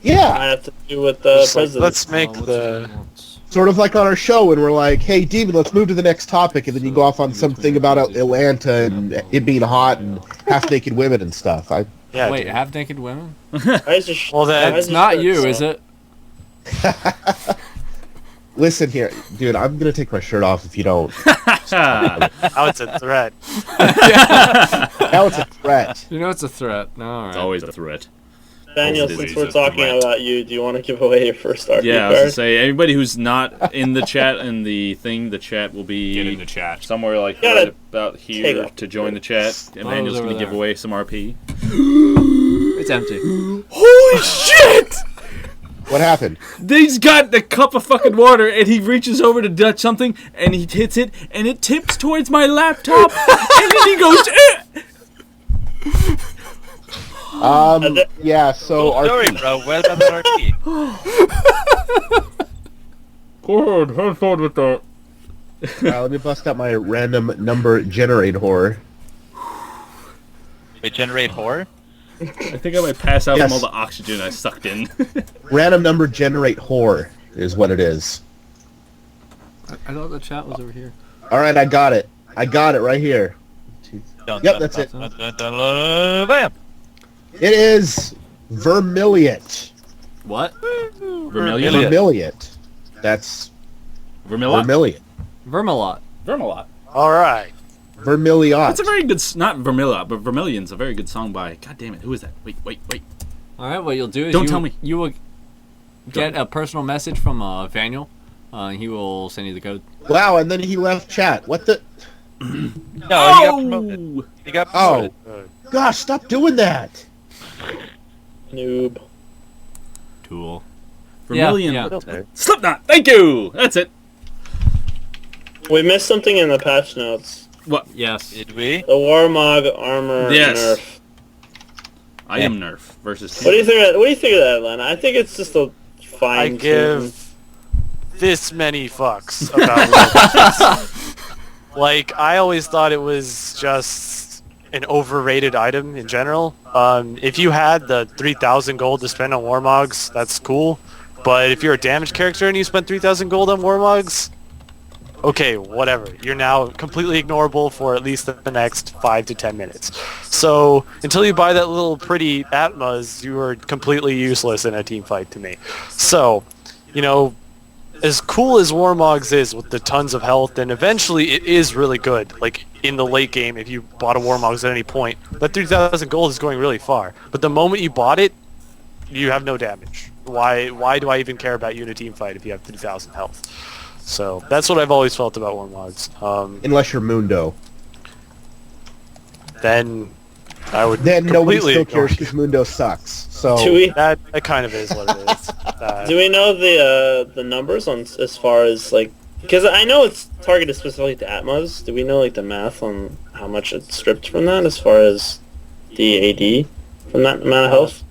yeah, I have to do with the Just like, president. let's make what's the. he wants? sort of like on our show when we're like, "Hey, Demon, let's move to the next topic," and then you go off on something about Atlanta and it being hot and half-naked women and stuff. Yeah. Wait, dude. half naked women? Why is your Well, then- why is It's your not shirt you, so- is it? Listen here, dude. I'm gonna take my shirt off if you don't. Ah, Now it's a threat. Now it's a threat. You know it's a threat. No, all right. it's always a threat. Daniel, Always since a we're talking threat. about you, do you want to give away your first RP Yeah, I was card? gonna say anybody who's not in the chat and the thing, the chat will be Get in the chat. somewhere like Gotta right about take here off. to join the chat. Emmanuel's over gonna give there. away some RP. It's empty. Holy shit! What happened? He's got the cup of fucking water, and he reaches over to touch something, and he hits it, and it tips towards my laptop, and then he goes. Yeah. So Sorry, RP. bro. Where's that RP? Go ahead, have fun with that. Let me bust out my random number generate horror. Wait, generate horror? I think I might pass out Yes. from all the oxygen I sucked in. Random number generate horror is what it is. I thought the chat was over here. All right, I got it. I got it right here. Dun, Yep, dun, that's dun, it. dun, dun, dun, dun, bam! It is Vermilion. What? Vermilion? Vermilion. Vermilion. That's Vermilot? Vermilion. Vermalot. Vermilot. All right. Vermilion. That's a very good, not Vermilot, but Vermilion's a very good song by, god damn it, who is that? Wait. All right, what you'll do is Don't tell me. You will get a personal message from Vaniel. He will send you the code. Wow, and then he left chat. What the? No, he got promoted. He got Oh, promoted. gosh, stop doing that. Noob. Tool. Vermilion. Yeah. Okay. Slipknot, thank you! That's it. We missed something in the patch notes. What? Yes. Did we? The Warmog armor Yes. nerf. I am Nerf versus What do you think? What do you think of that, Len? I think it's just a I fine. give this many fucks about Legends. Like, I always thought it was just an overrated item in general. If you had the 3,000 gold to spend on Warmogs, that's cool. But if you're a damage character and you spent 3,000 gold on Warmogs, okay, whatever. You're now completely ignorable for at least the next 5 to 10 minutes. So, until you buy that little pretty Atmas, you are completely useless in a team fight to me. So, you know, as cool as Warmogs is with the tons of health, and eventually it is really good, like in the late game if you bought a Warmogs at any point, that 3,000 gold is going really far. But the moment you bought it, you have no damage. Why do I even care about you in a team fight if you have 3,000 health? So that's what I've always felt about Warmogs. Unless you're Mundo. Then I would Then nobody completely still ignore cares because Mundo sucks. So Do we that kind of is what it is. do we know the numbers on as far as like? Because I know it's targeted specifically to Atmos. Do we know like the math on how much it's stripped from that as far as the AD from that amount of health?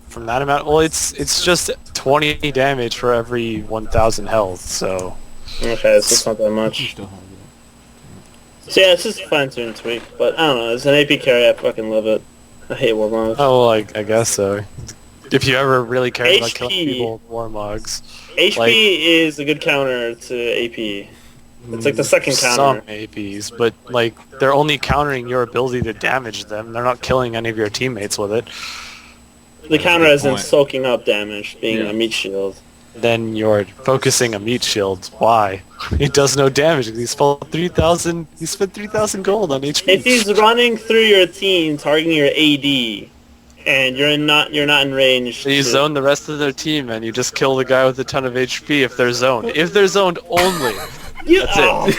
From that amount, well, it's just 20 damage for every 1,000 health. So Okay, so it's not that You much. still have it. So yeah, it's just a fine-tuned tweak. But I don't know. As an AP carry, I fucking love it. I hate Warmogs. oh, well, I guess so. If you ever really care about killing HP. people with Warmogs, HP like- is a good counter to AP. It's like the second some counter. APs, but like they're only countering your ability to damage them. They're not killing any of your teammates with it. The counter good is in point. soaking up damage, being Yeah. a meat shield. Then you're focusing a meat shield. Why? It does no damage. He spent 3,000. He spent 3,000 gold on HP. If he's running through your team, targeting your AD, and you're not in range. You zone the rest of their team, and you just kill the guy with a ton of HP if they're zoned. If they're zoned only. That's it.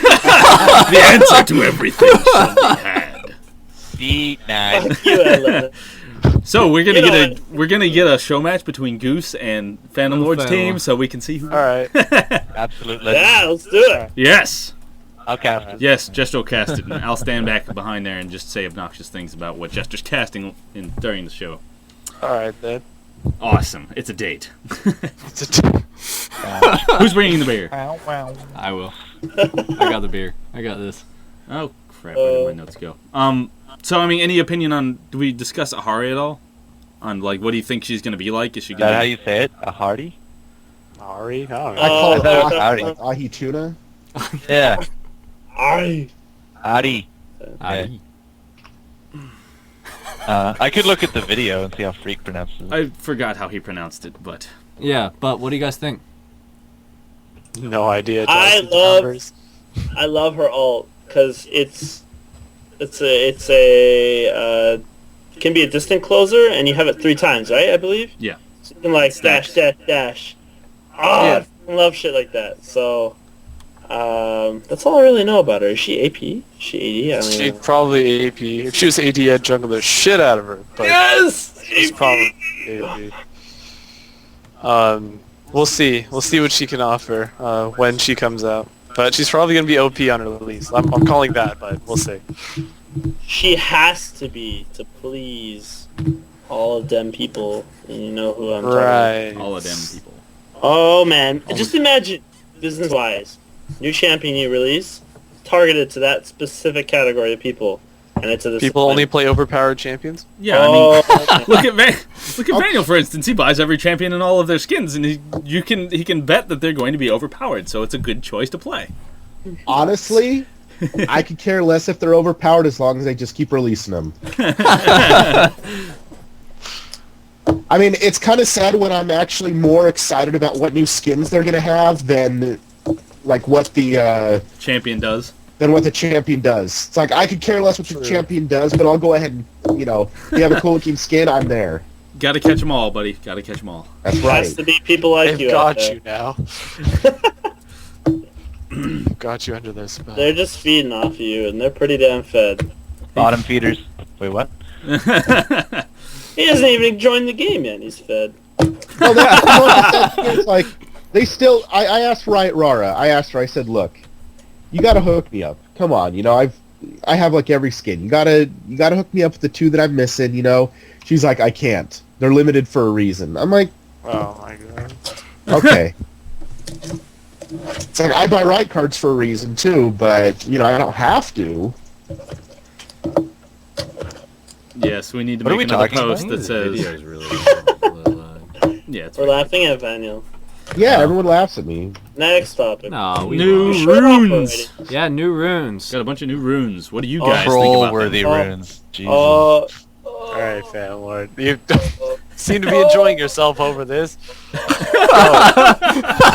The answer to everything shall be had. D9. Fuck you, Ella. So we're You know gonna get a show match between Goose and Phantom Lord's Phantom team, Lord. so we can see who. All right. Absolutely. Yeah, let's do it. Yes, I'll cast it. yes, Jester will cast it. And I'll stand back behind there and just say obnoxious things about what Jester's casting during the show. All right then. Awesome, it's a date. It's a t- Who's bringing the beer? I will. I got the beer. I got this. Oh crap! Where did my notes go? So I mean, any opinion on? Do we discuss Ahari at all? On like, what do you think she's gonna be like? Is she Is that how gonna? you say it? A hearty? Ari? I don't know. I call it Howdy. like ahi tuna. Yeah. Aye. Howdy. I, I could look at the video and see how Freak pronounces it. I forgot how he pronounced it, but yeah, but what do you guys think? No idea. I Dawson's love- numbers. I love her ult because it's a can be a distant closer, and you have it 3 times, right? I believe. yeah. So you can like dash, dash, dash. Oh, Yeah. I fucking love shit like that. So, that's all I really know about her. Is she AP? Is she AD? I don't She'd know. probably AP. If she was AD, I'd jungle the shit out of her. But Yes. she's probably AP. We'll see. We'll see what she can offer when she comes out. But she's probably gonna be OP on her release. I'm calling that, but we'll see. She has to be to please all of them people. And you know who I'm talking about. Right. All of them people. Oh man, just imagine business-wise, new champion you release, targeted to that specific category of people, and it's a People only play overpowered champions. Yeah, I mean, Oh, look at Vaniel, for instance. He buys every champion in all of their skins, and he can bet that they're going to be overpowered. So it's a good choice to play. Honestly, I could care less if they're overpowered as long as they just keep releasing them. I mean, it's kind of sad when I'm actually more excited about what new skins they're gonna have than like what the Champion does. champion does. It's like I could care less what the champion does, but I'll go ahead and if you have a cool looking skin, I'm there. Got to catch them all, buddy. Got to catch them all. That's has right. to be people like They've you out got there. you now. Got you under their spell. They're just feeding off of you, and they're pretty damn fed. Bottom feeders. Wait, what? He hasn't even joined the game yet. And he's fed. Well, it's like they still. I asked Riot Rara. I asked her. I said, "Look, you got to hook me up. Come on. I have like every skin. You gotta hook me up with the 2 that I'm missing. She's like, I can't. They're limited for a reason. I'm like, Oh my god. okay. It's like I buy Riot cards for a reason too, but I don't have to. Yes, we need to What are make we another talking about? post that says. really. Yeah, it's We're right. laughing at Vaniel. Yeah, everyone laughs at me. Next topic. No, we New won't. Shut up runes. already. Yeah, new runes. Got a bunch of new runes. What do you Oh, guys think about them? Troll-worthy them? runes. Jesus. All right, fan lord. You seem to be enjoying yourself over this. Is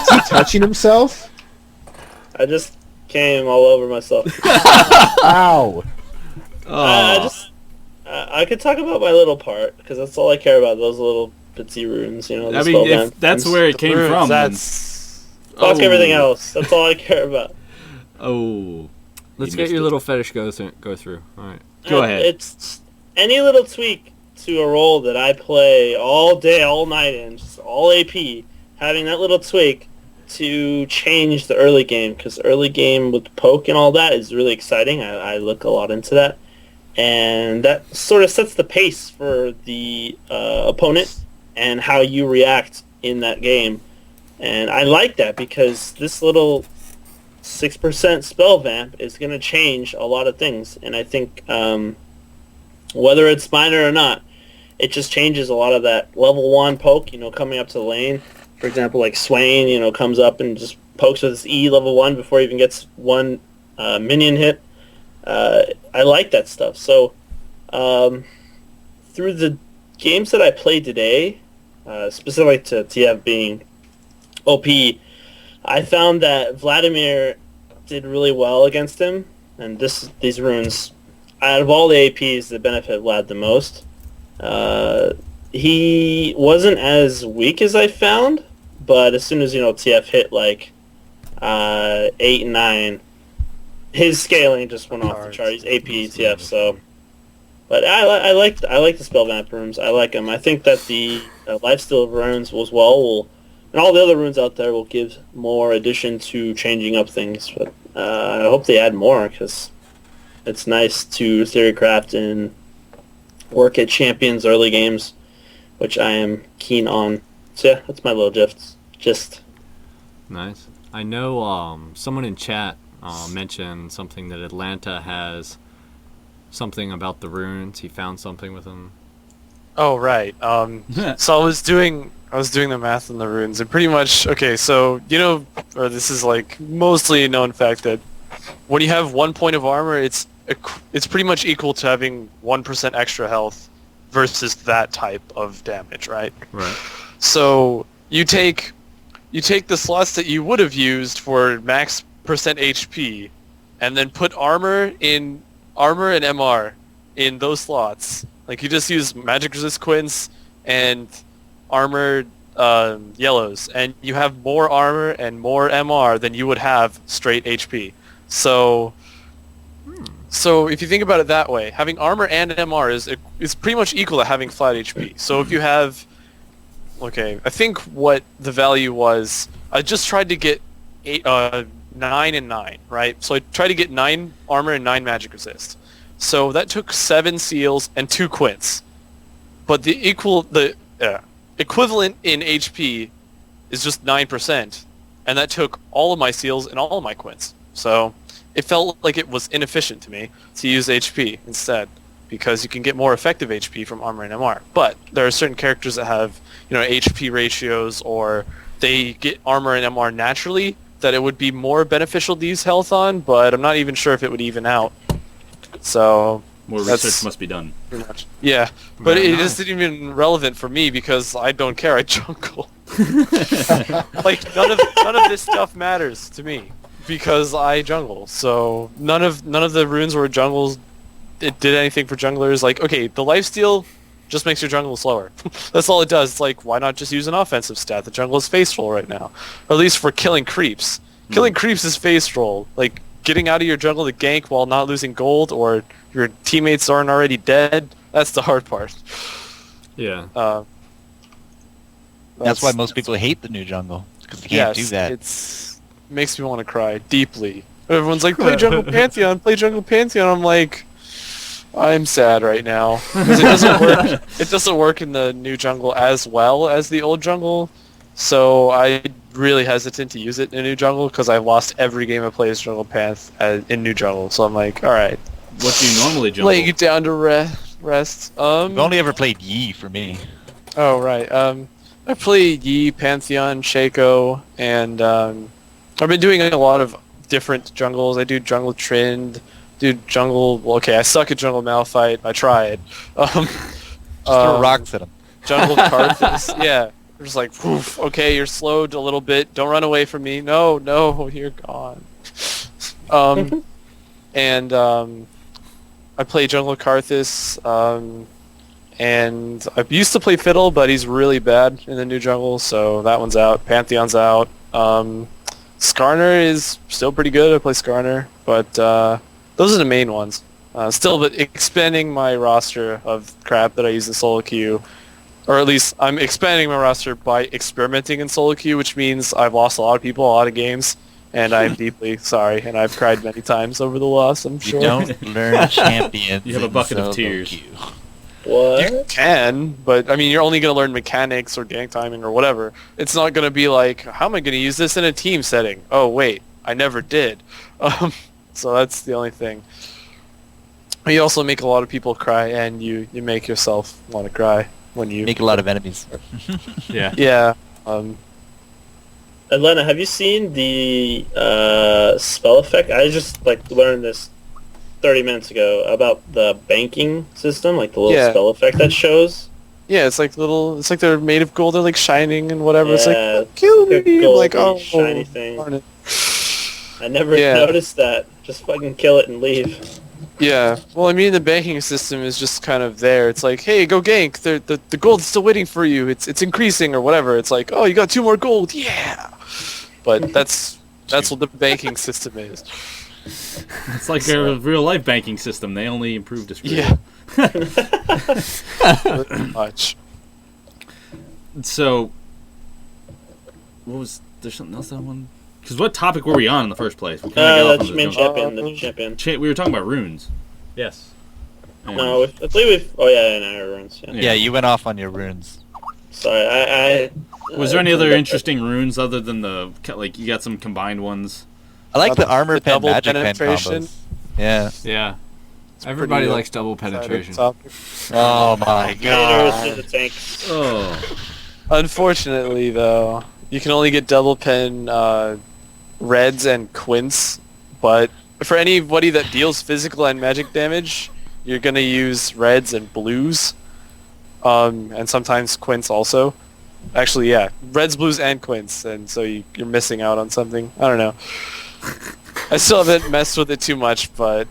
he touching himself? I just came all over myself. Ow. I could talk about my little part because that's all I care about. Those little bitsy runes, the I mean, spellbound if that's runes. where it came Runes, from, then- That's Fuck Oh. everything else. That's all I care about. Oh, Let's You get missed your it. little fetish go through. All right. Go ahead. It's any little tweak to a role that I play all day, all night in, just all AP. Having that little tweak to change the early game, because early game with poke and all that is really exciting. I look a lot into that, and that sort of sets the pace for the opponent and how you react in that game. And I like that because this little 6% spell vamp is going to change a lot of things. And I think whether it's minor or not, it just changes a lot of that level 1 poke, coming up to the lane. For example, like Swain, comes up and just pokes with his E level 1 before he even gets one minion hit. I like that stuff. So through the games that I played today, specific to TF being OP, I found that Vladimir did really well against him, and these runes, out of all the APs that benefit Vlad the most, he wasn't as weak as I found, but as soon as TF hit like 8 and 9, his scaling just went off the chart. He's AP TF, so. But I like the spell vamp runes. I like them. I think that the lifesteal runes as well and all the other runes out there will give more addition to changing up things. But I hope they add more because it's nice to theorycraft and work at champions early games, which I am keen on. So yeah, that's my little gist. Nice. I know someone in chat mentioned something that Atlanta has something about the runes. He found something with them. Oh right. So I was doing the math on the runes, and pretty much so or this is like mostly a known fact that when you have 1 point of armor, it's pretty much equal to having 1% extra health versus that type of damage, right? Right. So you take the slots that you would have used for max percent HP, and then put armor and MR in those slots. Like you just use magic resist quints and armored yellows, and you have more armor and more MR than you would have straight HP. So if you think about it that way, having armor and MR is pretty much equal to having flat HP. So if you have, I think what the value was, I just tried to get 9 and 9, right? So I tried to get 9 armor and 9 magic resist. So that took 7 seals and 2 quints. But the equivalent in HP is just 9%, and that took all of my seals and all of my quints. So it felt like it was inefficient to me to use HP instead, because you can get more effective HP from armor and MR. But there are certain characters that have HP ratios, or they get armor and MR naturally, that it would be more beneficial to use health on, but I'm not even sure if it would even out. So more research must be done. Pretty much. Yeah, but it isn't even relevant for me because I don't care. I jungle. Like none of this stuff matters to me because I jungle. So none of the runes were jungles. It did anything for junglers. Like the lifesteal just makes your jungle slower. That's all it does. It's like, why not just use an offensive stat? The jungle is face roll right now, or at least for killing creeps. Killing creeps is face roll. Like getting out of your jungle to gank while not losing gold, or your teammates aren't already dead. That's the hard part. Yeah. That's why most people hate the new jungle, because they can't do that. It makes me want to cry deeply. Everyone's like, play jungle Pantheon, play jungle Pantheon. I'm like, I'm sad right now because it doesn't work. It doesn't work in the new jungle as well as the old jungle, so I'm really hesitant to use it in new jungle because I've lost every game I play as jungle path in new jungle. So I'm like, all right. What do you normally jungle? Laying it down to rest. I've only ever played Yi for me. Oh right. I play Yi, Pantheon, Shaco, and I've been doing a lot of different jungles. I do jungle Trind. Dude, jungle. Well, I suck at jungle Malphite. I tried. Just throw rocks at him. Jungle Karthus. Yeah. We're just like, poof. Okay, you're slowed a little bit. Don't run away from me. No, you're gone. And I play jungle Karthus. And I used to play Fiddle, but he's really bad in the new jungle, so that one's out. Pantheon's out. Skarner is still pretty good. I play Skarner, but those are the main ones. But expanding my roster of crap that I use in solo queue, or at least I'm expanding my roster by experimenting in solo queue, which means I've lost a lot of people, a lot of games, and I'm deeply sorry, and I've cried many times over the loss, I'm sure. You don't learn champions. You have a bucket of tears. Queue. What? You can, but I mean, you're only going to learn mechanics or gank timing or whatever. It's not going to be like, how am I going to use this in a team setting? Oh, wait, I never did. So that's the only thing. You also make a lot of people cry, and you make yourself want to cry when you... Make a lot of enemies. Yeah. Yeah. Atlanta, have you seen the spell effect? I just learned this 30 minutes ago about the banking system, like the little spell effect that shows. Yeah, it's like they're made of gold. They're like shining and whatever. It's like, Yeah, oh, kill they're me. I'm goldy, like, oh, shiny thing. darn it. I never Yeah. noticed that. Just fucking kill it and leave. Yeah. Well, I mean, the banking system is just kind of there. It's like, hey, go gank. The gold's still waiting for you. It's increasing or whatever. It's like, oh, you got 2 more gold. Yeah. But that's what the banking system is. It's like a real life banking system. They only improved us. Yeah. Pretty much. So, what was there's something else I wanted? Because what topic were we on in the first place? We kinda got off The on main this champion. The champion. we were talking about runes. Yes. And- No, I believe we've... Oh, yeah, no, runes. Yeah. Yeah, you went off on your runes. Sorry, I Was there any other interesting runes other than like you got some combined ones? I like the armor the pen, double magic pen penetration. combos. Yeah. Yeah. Everybody pretty, likes double penetration. topic. Oh my Raiders god. to the tank. Oh, Unfortunately, though, you can only get double pen reds and quints, but for anybody that deals physical and magic damage, you're gonna use reds and blues, and sometimes quints also. Actually, yeah, reds, blues, and quints, and so you're missing out on something. I don't know. I still haven't messed with it too much, but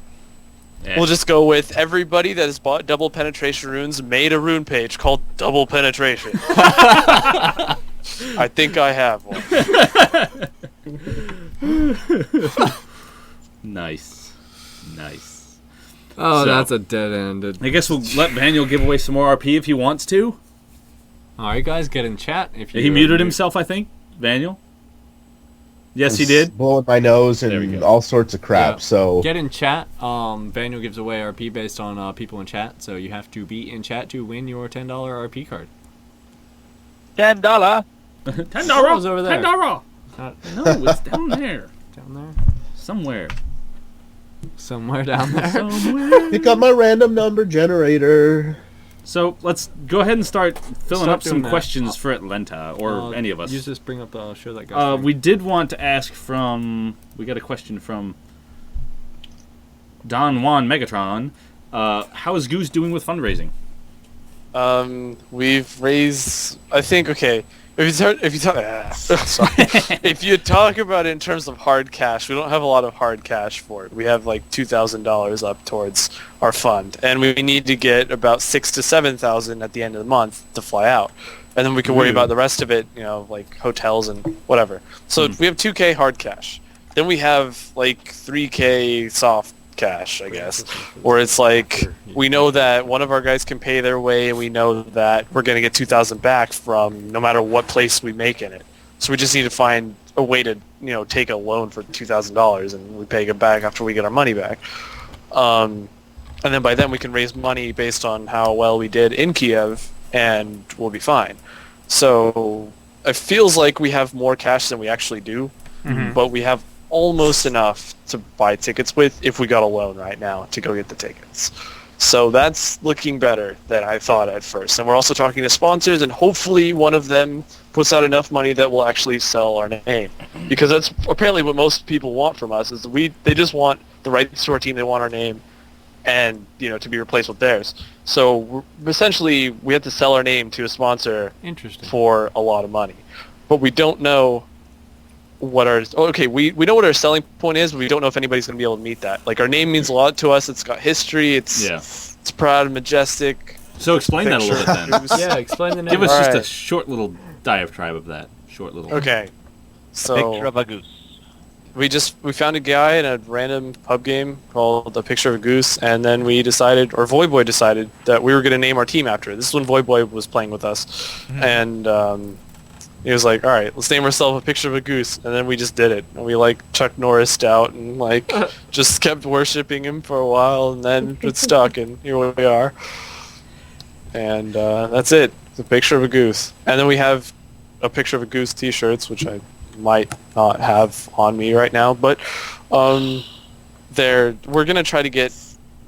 yeah. we'll just go with everybody that has bought double penetration runes made a rune page called double penetration. I think I have one. Nice. Oh, So- that's a dead end. I guess we'll let Manuel give away some more RP if he wants to. All right, guys, get in chat. If you He muted himself, I think. Manuel. Yes, he was did. blowing my nose There we and go. all sorts of crap. Yeah. So Get in chat. Vaniel gives away RP based on people in chat, so you have to be in chat to win your $10 RP card. $10. Oh, it was over there. $10. Not No, it's down there. down there. Somewhere. Somewhere down there. Somewhere. pick up my random number generator. So let's go ahead and start filling Stop up some doing that. questions for Atlanta or any of us. Use this. Bring up. Show that guy. We did want to ask from. We got a question from Don Juan Megatron. How is Goose doing with fundraising? We've raised, I think, okay. If you talk about it in terms of hard cash, we don't have a lot of hard cash for it. We have like $2,000 up towards our fund, and we need to get about $6,000 to $7,000 at the end of the month to fly out, and then we can worry about the rest of it, like hotels and whatever. So we have 2K hard cash. Then we have like 3K soft cash, I guess, where it's like we know that one of our guys can pay their way, and we know that we're going to get 2,000 back from no matter what place we make in it. So we just need to find a way to take a loan for $2,000, and we pay it back after we get our money back. And then by then we can raise money based on how well we did in Kiev, and we'll be fine. So it feels like we have more cash than we actually do, but we have almost enough to buy tickets with if we got a loan right now to go get the tickets. So that's looking better than I thought at first. And we're also talking to sponsors, and hopefully one of them puts out enough money that will actually sell our name. Because that's apparently what most people want from us, is they just want the rights to our team, they want our name, and to be replaced with theirs. So essentially we have to sell our name to a sponsor Interesting. for a lot of money. But we don't know what our we know what our selling point is, but we don't know if anybody's going to be able to meet that. Like, our name means a lot to us. It's got history. It's proud and majestic. So explain that a little bit then. Yeah, explain the name. Give us just a Alright. short little diatribe of that. Short little. Okay, so Picture of a goose. we found a guy in a random pub game called A Picture of a Goose, and then we decided, or Voyboy decided, that we were going to name our team after it. This is when Voyboy was playing with us, and he was like, all right, let's name ourselves A Picture of a Goose, and then we just did it. And we Chuck Norris out and just kept worshipping him for a while, and then it stuck, and here we are. And that's it. It's A Picture of a Goose. And then we have A Picture of a Goose t-shirts, which I might not have on me right now, but we're gonna try to get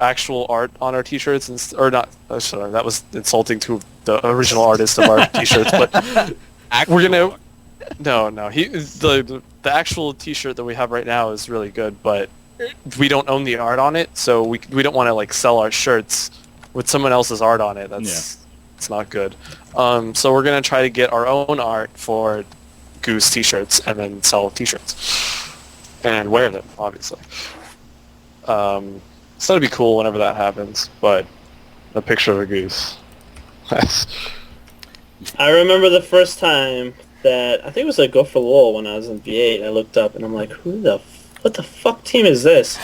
actual art on our t-shirts, or not. Sorry, that was insulting to the original artist of our t-shirts, but. We're gonna no the actual t-shirt that we have right now is really good, but we don't own the art on it, so we don't want to sell our shirts with someone else's art on it. That's It's not good. So we're gonna try to get our own art for Goose T-shirts and then sell T-shirts and wear them, obviously. So that'd be cool whenever that happens. But a picture of a goose. I remember the first time that, I think it was like Go for LOL when I was in V8, I looked up and I'm like, what the fuck team is this?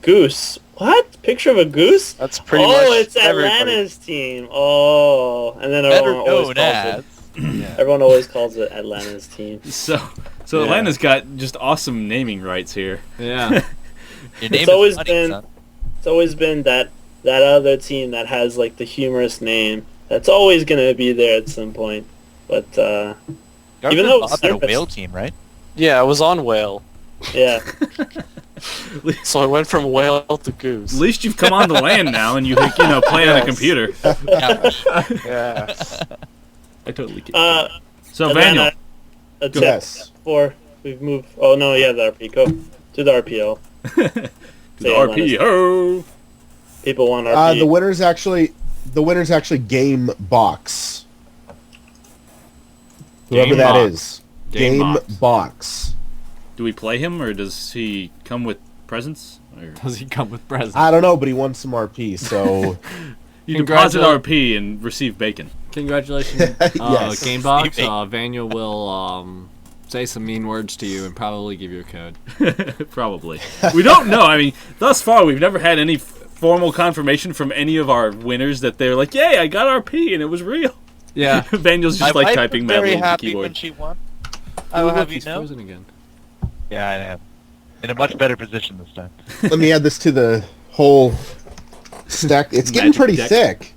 Goose. What? Picture of a goose? That's pretty much it's everybody. Atlanta's team. Oh, and then Better everyone always known calls as. it. Everyone always calls it Atlanta's team. So Yeah. Atlanta's got just awesome naming rights here. Yeah. Your name It's always is funny, been- son. It's always been that other team that has like the humorous name. That's always gonna be there at some point. But You even though it's bought that a surfaced- whale team, right? Yeah, I was on Whale. yeah, So I went from Whale to At Goose. least you've come on the land now, and you play on a Yes. computer. Yeah. Yeah. I totally get. So Atlanta, Vaniel, that's Go. it. Yes. Before we've moved. Oh no, yeah, the RP. Go to the RPL. the Say RPO. People want RP. The winner's actually Game Box. Whoever Game that Box. is. Game Game Box. Box. Do we play him, or does he come with presents? Or Does he come with presents? I don't know, but he won some RP, so you deposit Congratula- RP and receive bacon. Congratulations, Yes. Gamebox. Steve. Vanya will say some mean words to you and probably give you a code. Probably. We don't know. I mean, thus far we've never had any formal confirmation from any of our winners that they're like, "Yay, I got RP and it was real." Yeah. Vaniel's just My like wife typing was very madly into the happy when keyboard. she won. Oh, I will look, have you he's know. frozen again. Yeah, I am. In a much better position this time. let me add this to the whole stack. It's getting Magic pretty deck. thick.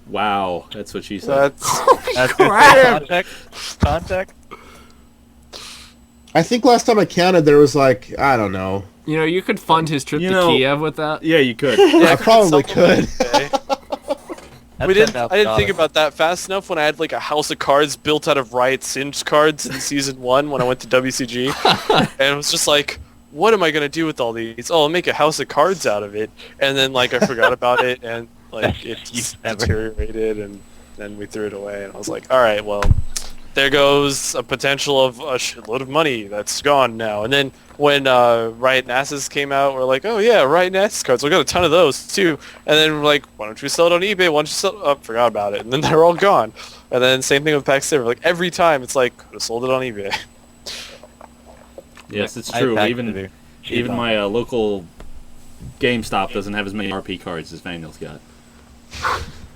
Wow, that's what she said. That's That's good contact. I think last time I counted, there was like, I don't know. You know, you could fund his trip You to know- Kiev with that. Yeah, you could. I probably could. That's I didn't $10,000. think about that fast enough when I had like a house of cards built out of Riot Singed cards in season 1 when I went to WCG, and it was just like, what am I gonna do with all these? Oh, I'll make a house of cards out of it, and then like I forgot about it, and like it just deteriorated, and then we threw it away, and I was like, all right, well, there goes a potential of a shitload of money that's gone now. And then when Riot Nasus came out, we're like, oh yeah, Riot Nasus cards. We got a ton of those too. And then we're like, why don't we sell it on eBay? Why don't you sell it? Oh, forgot about it. And then they're all gone. And then same thing with Pack Saver. Like every time, it's like, could have sold it on eBay. Yes, it's I true. packed Even it. even my local GameStop doesn't have as many RP cards as Vaniel's got.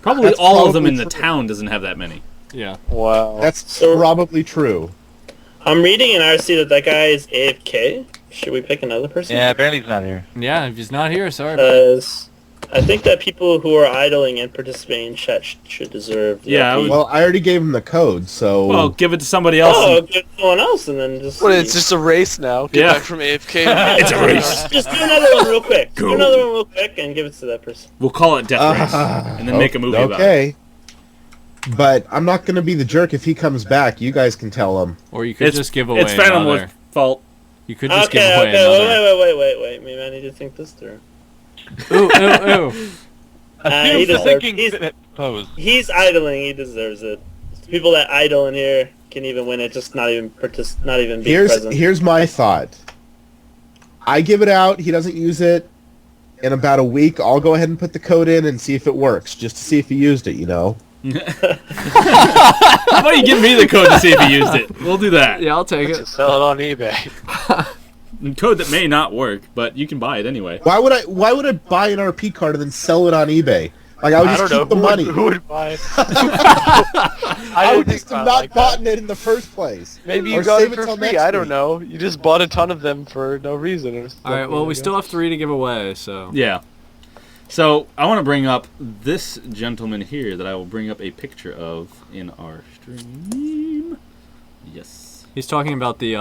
Probably That's all of them probably in the true. town doesn't have that many. Yeah. Wow. That's So- probably true. I'm reading in RC that guy is AFK. Should we pick another person? Yeah, apparently he's not here. Yeah, if he's not here, sorry. Because I think that people who are idling and participating in chat should deserve. the Yeah, I RP. would- Well, I already gave him the code, so Well, give it to somebody else. Oh, and- give it to someone else and then just. What, see. it's just a race now. Get Yeah. back from AFK. It's a race. Just do another one real quick. Go. Do another one real quick and give it to that person. We'll call it Death Race, and then make a movie about it. Okay. But I'm not going to be the jerk if he comes back. You guys can tell him. Or you could just give away It's Phantom another. Wolf's fault. You could just give Okay, away another. wait. Maybe I need to think this through. Ooh, ooh, ooh. He He's deserves- thinking he's- pose. He's idling. He deserves it. The people that idle in here can even win it. Just not even being present. Here's my thought. I give it out. He doesn't use it. In about a week, I'll go ahead and put the code in and see if it works, just to see if he used it. You know. How about you give me the code to see if he used it? We'll do that. Yeah, I'll take it. Just sell it on eBay. Code that may not work, but you can buy it anyway. Why would I buy an RP card and then sell it on eBay? Like I would I just don't know. keep the money. Who would buy it? I would didn't just think have about it not like bought that. it in the first place. Maybe you Or got save it it for till free. next I don't week. know. You just bought a ton of them for no reason. Or All right, well, we still have 3 to give away, so. Yeah. So I want to bring up this gentleman here that I will bring up a picture of in our stream. Yes. He's talking about the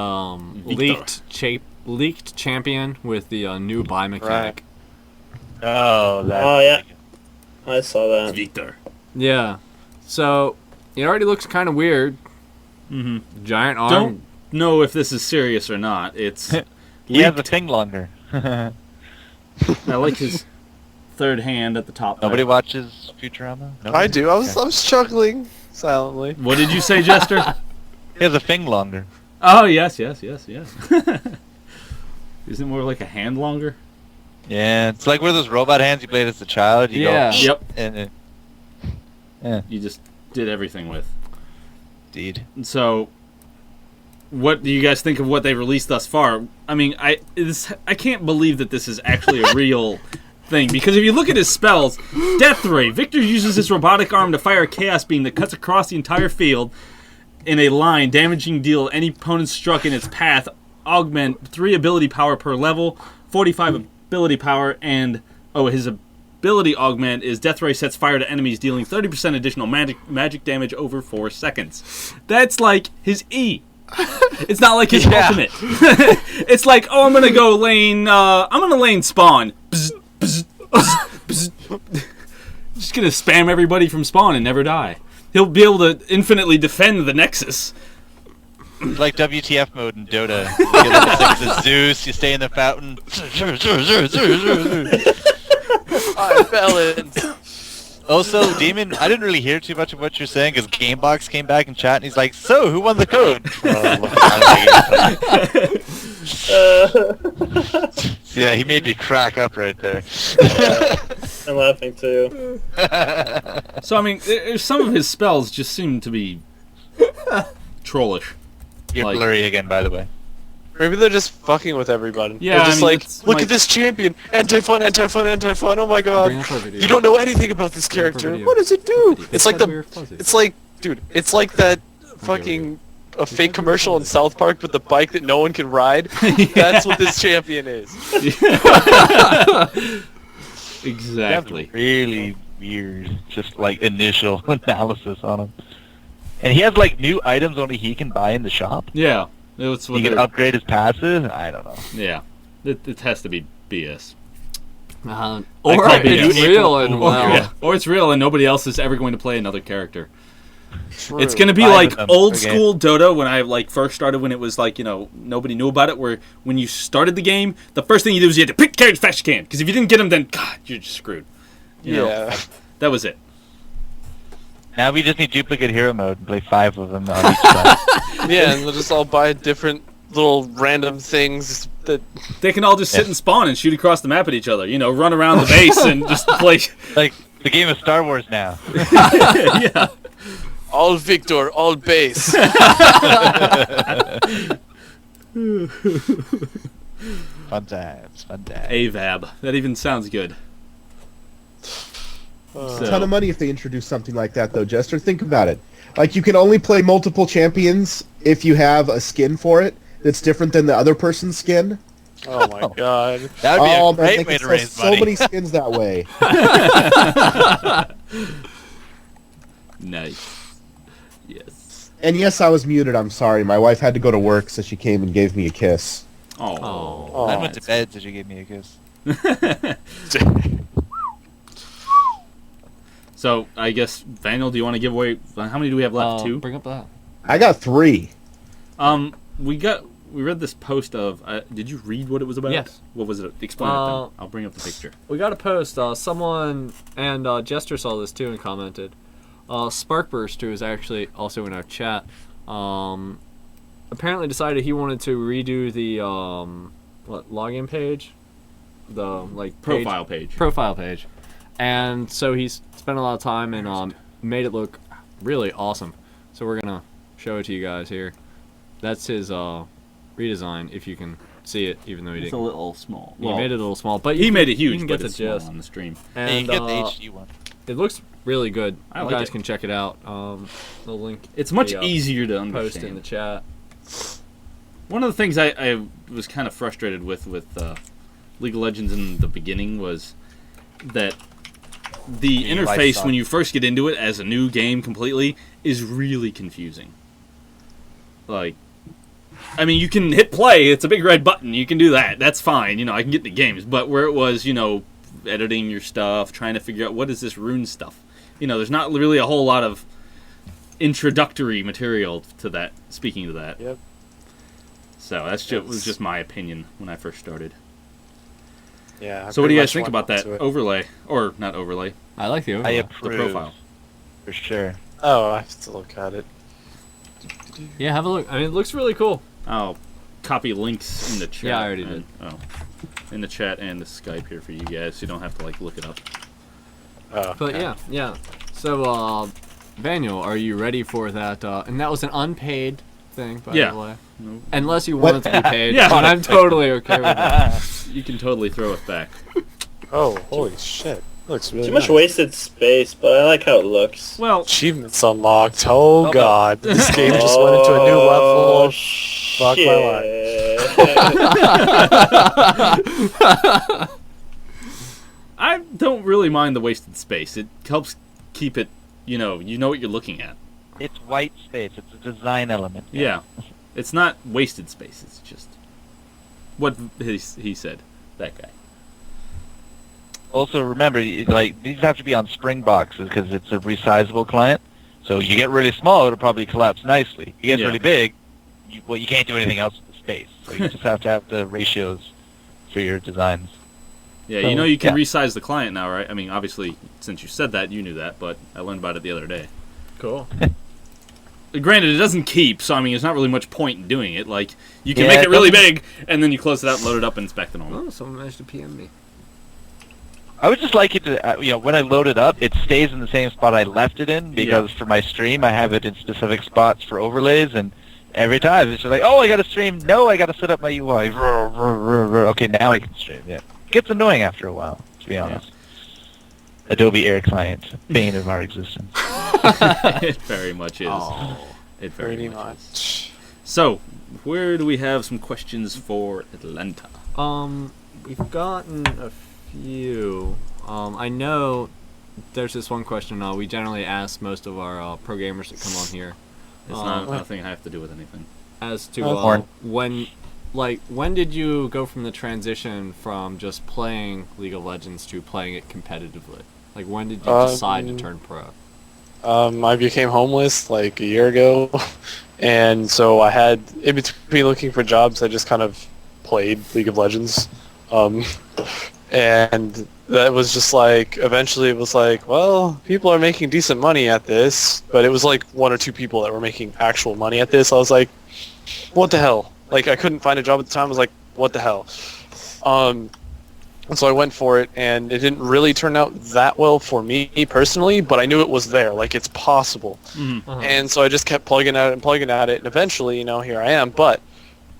Victor. leaked champion with the new buy mechanic. Oh, that. Oh yeah, I saw that. Victor. Yeah. So, it already looks kind of weird. Mm-hmm. Giant arm. Don't know if this is serious or not. It's He has a leaked. thing longer. I like his third hand at the top. Nobody there. watches Futurama? Nobody? I do. I was chuckling silently. What did you say, Jester? He has a thing longer. Oh, yes. Isn't it more like a hand longer? Yeah, it's like one of those robot hands you played as a child. You Yeah. go, Yep. and yeah, You just did everything with. indeed. And so, what do you guys think of what they released thus far? I mean, I can't believe that this is actually a real thing, because if you look at his spells, Death Ray, Victor uses his robotic arm to fire a chaos beam that cuts across the entire field in a line, damaging deal any opponent struck in its path, augment 3 ability power per level, 45 ability power, and his ability augment is Death Ray sets fire to enemies, dealing 30% additional magic damage over 4 seconds. That's like his E. It's not like his ultimate. It's like, I'm gonna go lane. I'm gonna lane spawn. Bzz, bzz, bzz, bzz. Just gonna spam everybody from spawn and never die. He'll be able to infinitely defend the Nexus. It's like WTF mode in Dota. You get level 6 as Zeus, you stay in the fountain. I fell in. Also, Demon, I didn't really hear too much of what you're saying because Gamebox came back in chat and he's like, "So, who won the code?" Yeah, he made me crack up right there. I'm laughing too. So I mean, some of his spells just seem to be trollish. You're Like- blurry again, by the way. Maybe they're just fucking with everybody. Yeah, They're just I mean, like, that's look my- at this champion, anti-fun, anti-fun, anti-fun. Oh my god, Bring up our video. you don't know anything about this Bring up our character. video. What does it do? They It's like said we were the, fuzzy. it's like, dude, it's like that fucking a fake commercial in South Park with the bike that no one can ride. That's what this champion is. Exactly. Really weird, just like initial analysis on him. And he has like new items only he can buy in the shop. Yeah, it's what He can they're- upgrade his passive. I don't know. Yeah, it has to be BS. Or call it's BS. real and Or- well. Yeah, or it's real and nobody else is ever going to play another character. True. It's going to be Five like of them old per game. school Dota when I like first started, when it was like, nobody knew about it, where when you started the game, the first thing you did was you had to pick characters fast as you can, because if you didn't get them, then God, you're just screwed. You know, Yeah. that was it. Now we just need duplicate hero mode and play 5 of them on each side. Yeah, and they'll just all buy different little random things that. They can all just sit Yeah. and spawn and shoot across the map at each other, run around the base and just play. Like the game of Star Wars now. Yeah. All Victor, all base. Fun times, fun times. AVAB. That even sounds good. A ton of money if they introduce something like that, though, Jester. Think about it. Like, you can only play multiple champions if you have a skin for it that's different than the other person's skin. Oh my god. That would be Oh, a man, great they way can to sell raise so money. many skins that way. Nice. Yes. And yes, I was muted. I'm sorry. My wife had to go to work, so she came and gave me a kiss. Oh. Oh. I went to bed so she gave me a kiss. So, I guess, Daniel, do you want to give away... How many do we have left? 2? Bring up that. I got 3. We read this post of... did you read what it was about? Yes. What was it? Explain it then. I'll bring up the picture. We got a post. Someone, and Jester saw this too and commented. Sparkburst, who is actually also in our chat, apparently decided he wanted to redo the login page, the Profile page. profile page, and so he's spent a lot of time and made it look really awesome. So we're gonna show it to you guys here. That's his redesign, if you can see it, even though he It's a didn't. little small. He made it a little small, but He made it you huge, can but get the it's small gist. on the stream. Yeah, you And can get the HD one. it looks really good. I You like guys it. can check it out. The link. It's much the, easier to Post understand. in the chat. One of the things I was kind of frustrated with League of Legends in the beginning was that the UI interface sucked. when you first get into it as a new game completely is really confusing. Like, I mean, you can hit play, it's a big red button, you can do that, that's fine, I can get the games, but where it was, editing your stuff, trying to figure out what is this rune stuff, there's not really a whole lot of introductory material to that, speaking to that. Yep. So was just my opinion when I first started. Yeah. I So what do pretty you much guys think went about that to it. overlay? Or not overlay, I like the I overlay. the approve. profile. For sure. Oh, I have to look at it. Yeah, have a look. I mean, it looks really cool. I'll copy links in the chat. Yeah, I already and- Oh. In the chat and the Skype here for you guys, so you don't have to, like, look it up. Oh, But okay. yeah. So, Daniel, are you ready for that? And that was an unpaid thing, by Yeah. the way. No. Unless you want it to be paid. Yeah. But I'm totally okay with that. You can totally throw it back. Oh, holy shit. Looks really Too much nice. wasted space, but I like how it looks. Well, Achievements unlocked. Oh, no. god. This game just went into a new level. Fuck my life. I don't really mind the wasted space. It helps keep it, you know what you're looking at. It's white space. It's a design element. Yeah. It's not wasted space. It's just what he said, that guy. Also, remember, like these have to be on spring boxes because it's a resizable client. So you get really small, it'll probably collapse nicely. You get Yeah. really big, you can't do anything else with the space. So you just have to have the ratios for your designs. Yeah, So, you can yeah. resize the client now, right? I mean, obviously, since you said that, you knew that, but I learned about it the other day. Cool. Granted, it doesn't keep, so I mean, there's not really much point in doing it. Like, you can Yeah, make it it really doesn't- big, and then you close it out, load it up, and it's back to normal. Oh, someone managed to PM me. I would just like it to, when I load it up, it stays in the same spot I left it in because for my stream, I have it in specific spots for overlays, and every time it's just like, oh, I got to stream. No, I got to set up my UI. Okay, now I can stream. Yeah, it gets annoying after a while, to be honest. Adobe Air Client, bane of our existence. It very much is. Oh. It very Pretty much is. much. So, where do we have some questions for Atlanta? We've gotten a few. I know there's this one question we generally ask most of our pro gamers that come on here It's not nothing I have to do with anything. as to Porn. when did you go from the transition from just playing League of Legends to playing it competitively? Like when did you decide to turn pro? I became homeless like a year ago, and so I had, in between looking for jobs, I just kind of played League of Legends. And that was just like, eventually it was like, well, people are making decent money at this, but it was like one or two people that were making actual money at this. I was like, what the hell? Like, I couldn't find a job at the time. I was like, what the hell? And so I went for it, and it didn't really turn out that well for me personally, but I knew it was there. Like, it's possible. And so I just kept plugging at it, and eventually, here I am. But,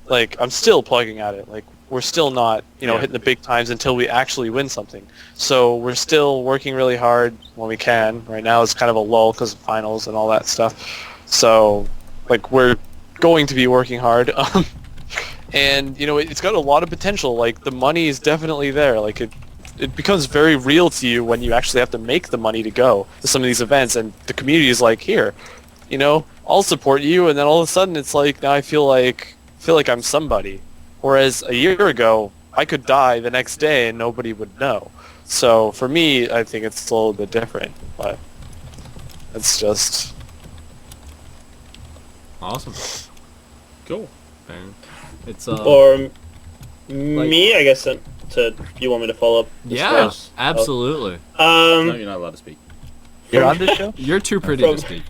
like, I'm still plugging at it. Like, we're still not, hitting the big times until we actually win something. So we're still working really hard when we can. Right now it's kind of a lull because of finals and all that stuff. So, like, we're going to be working hard. And, it's got a lot of potential. Like, the money is definitely there. Like, it becomes very real to you when you actually have to make the money to go to some of these events. And the community is like, here, I'll support you. And then all of a sudden it's like, now I feel like I'm somebody. Whereas a year ago, I could die the next day and nobody would know. So for me, I think it's a little bit different. But it's just... Awesome. Cool. Man. It's Or me, I guess. You want me to follow up? as far yeah, as- absolutely. No, you're not allowed to speak. You're on this show? You're too pretty to speak.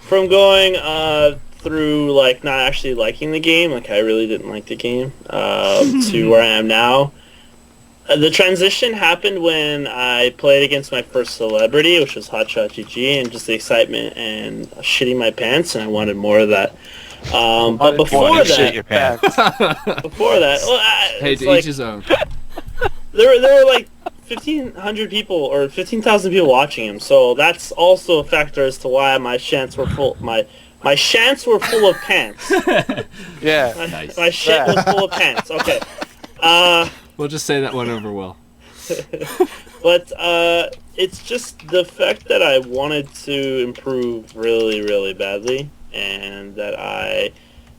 From going through like not actually liking the game, like I really didn't like the game, to where I am now. The transition happened when I played against my first celebrity, which was Hotshot GG, and just the excitement and shitting my pants, and I wanted more of that. But before Shit your that, pants. well, Hey, it's to like, each his own. there were like 1,500 people or 15,000 people watching him, so that's also a factor as to why my shants were full. My shants were full of pants. Yeah. Nice. My shit was full of pants. Okay. We'll just say that went over well. But it's just the fact that I wanted to improve really, really badly, and that I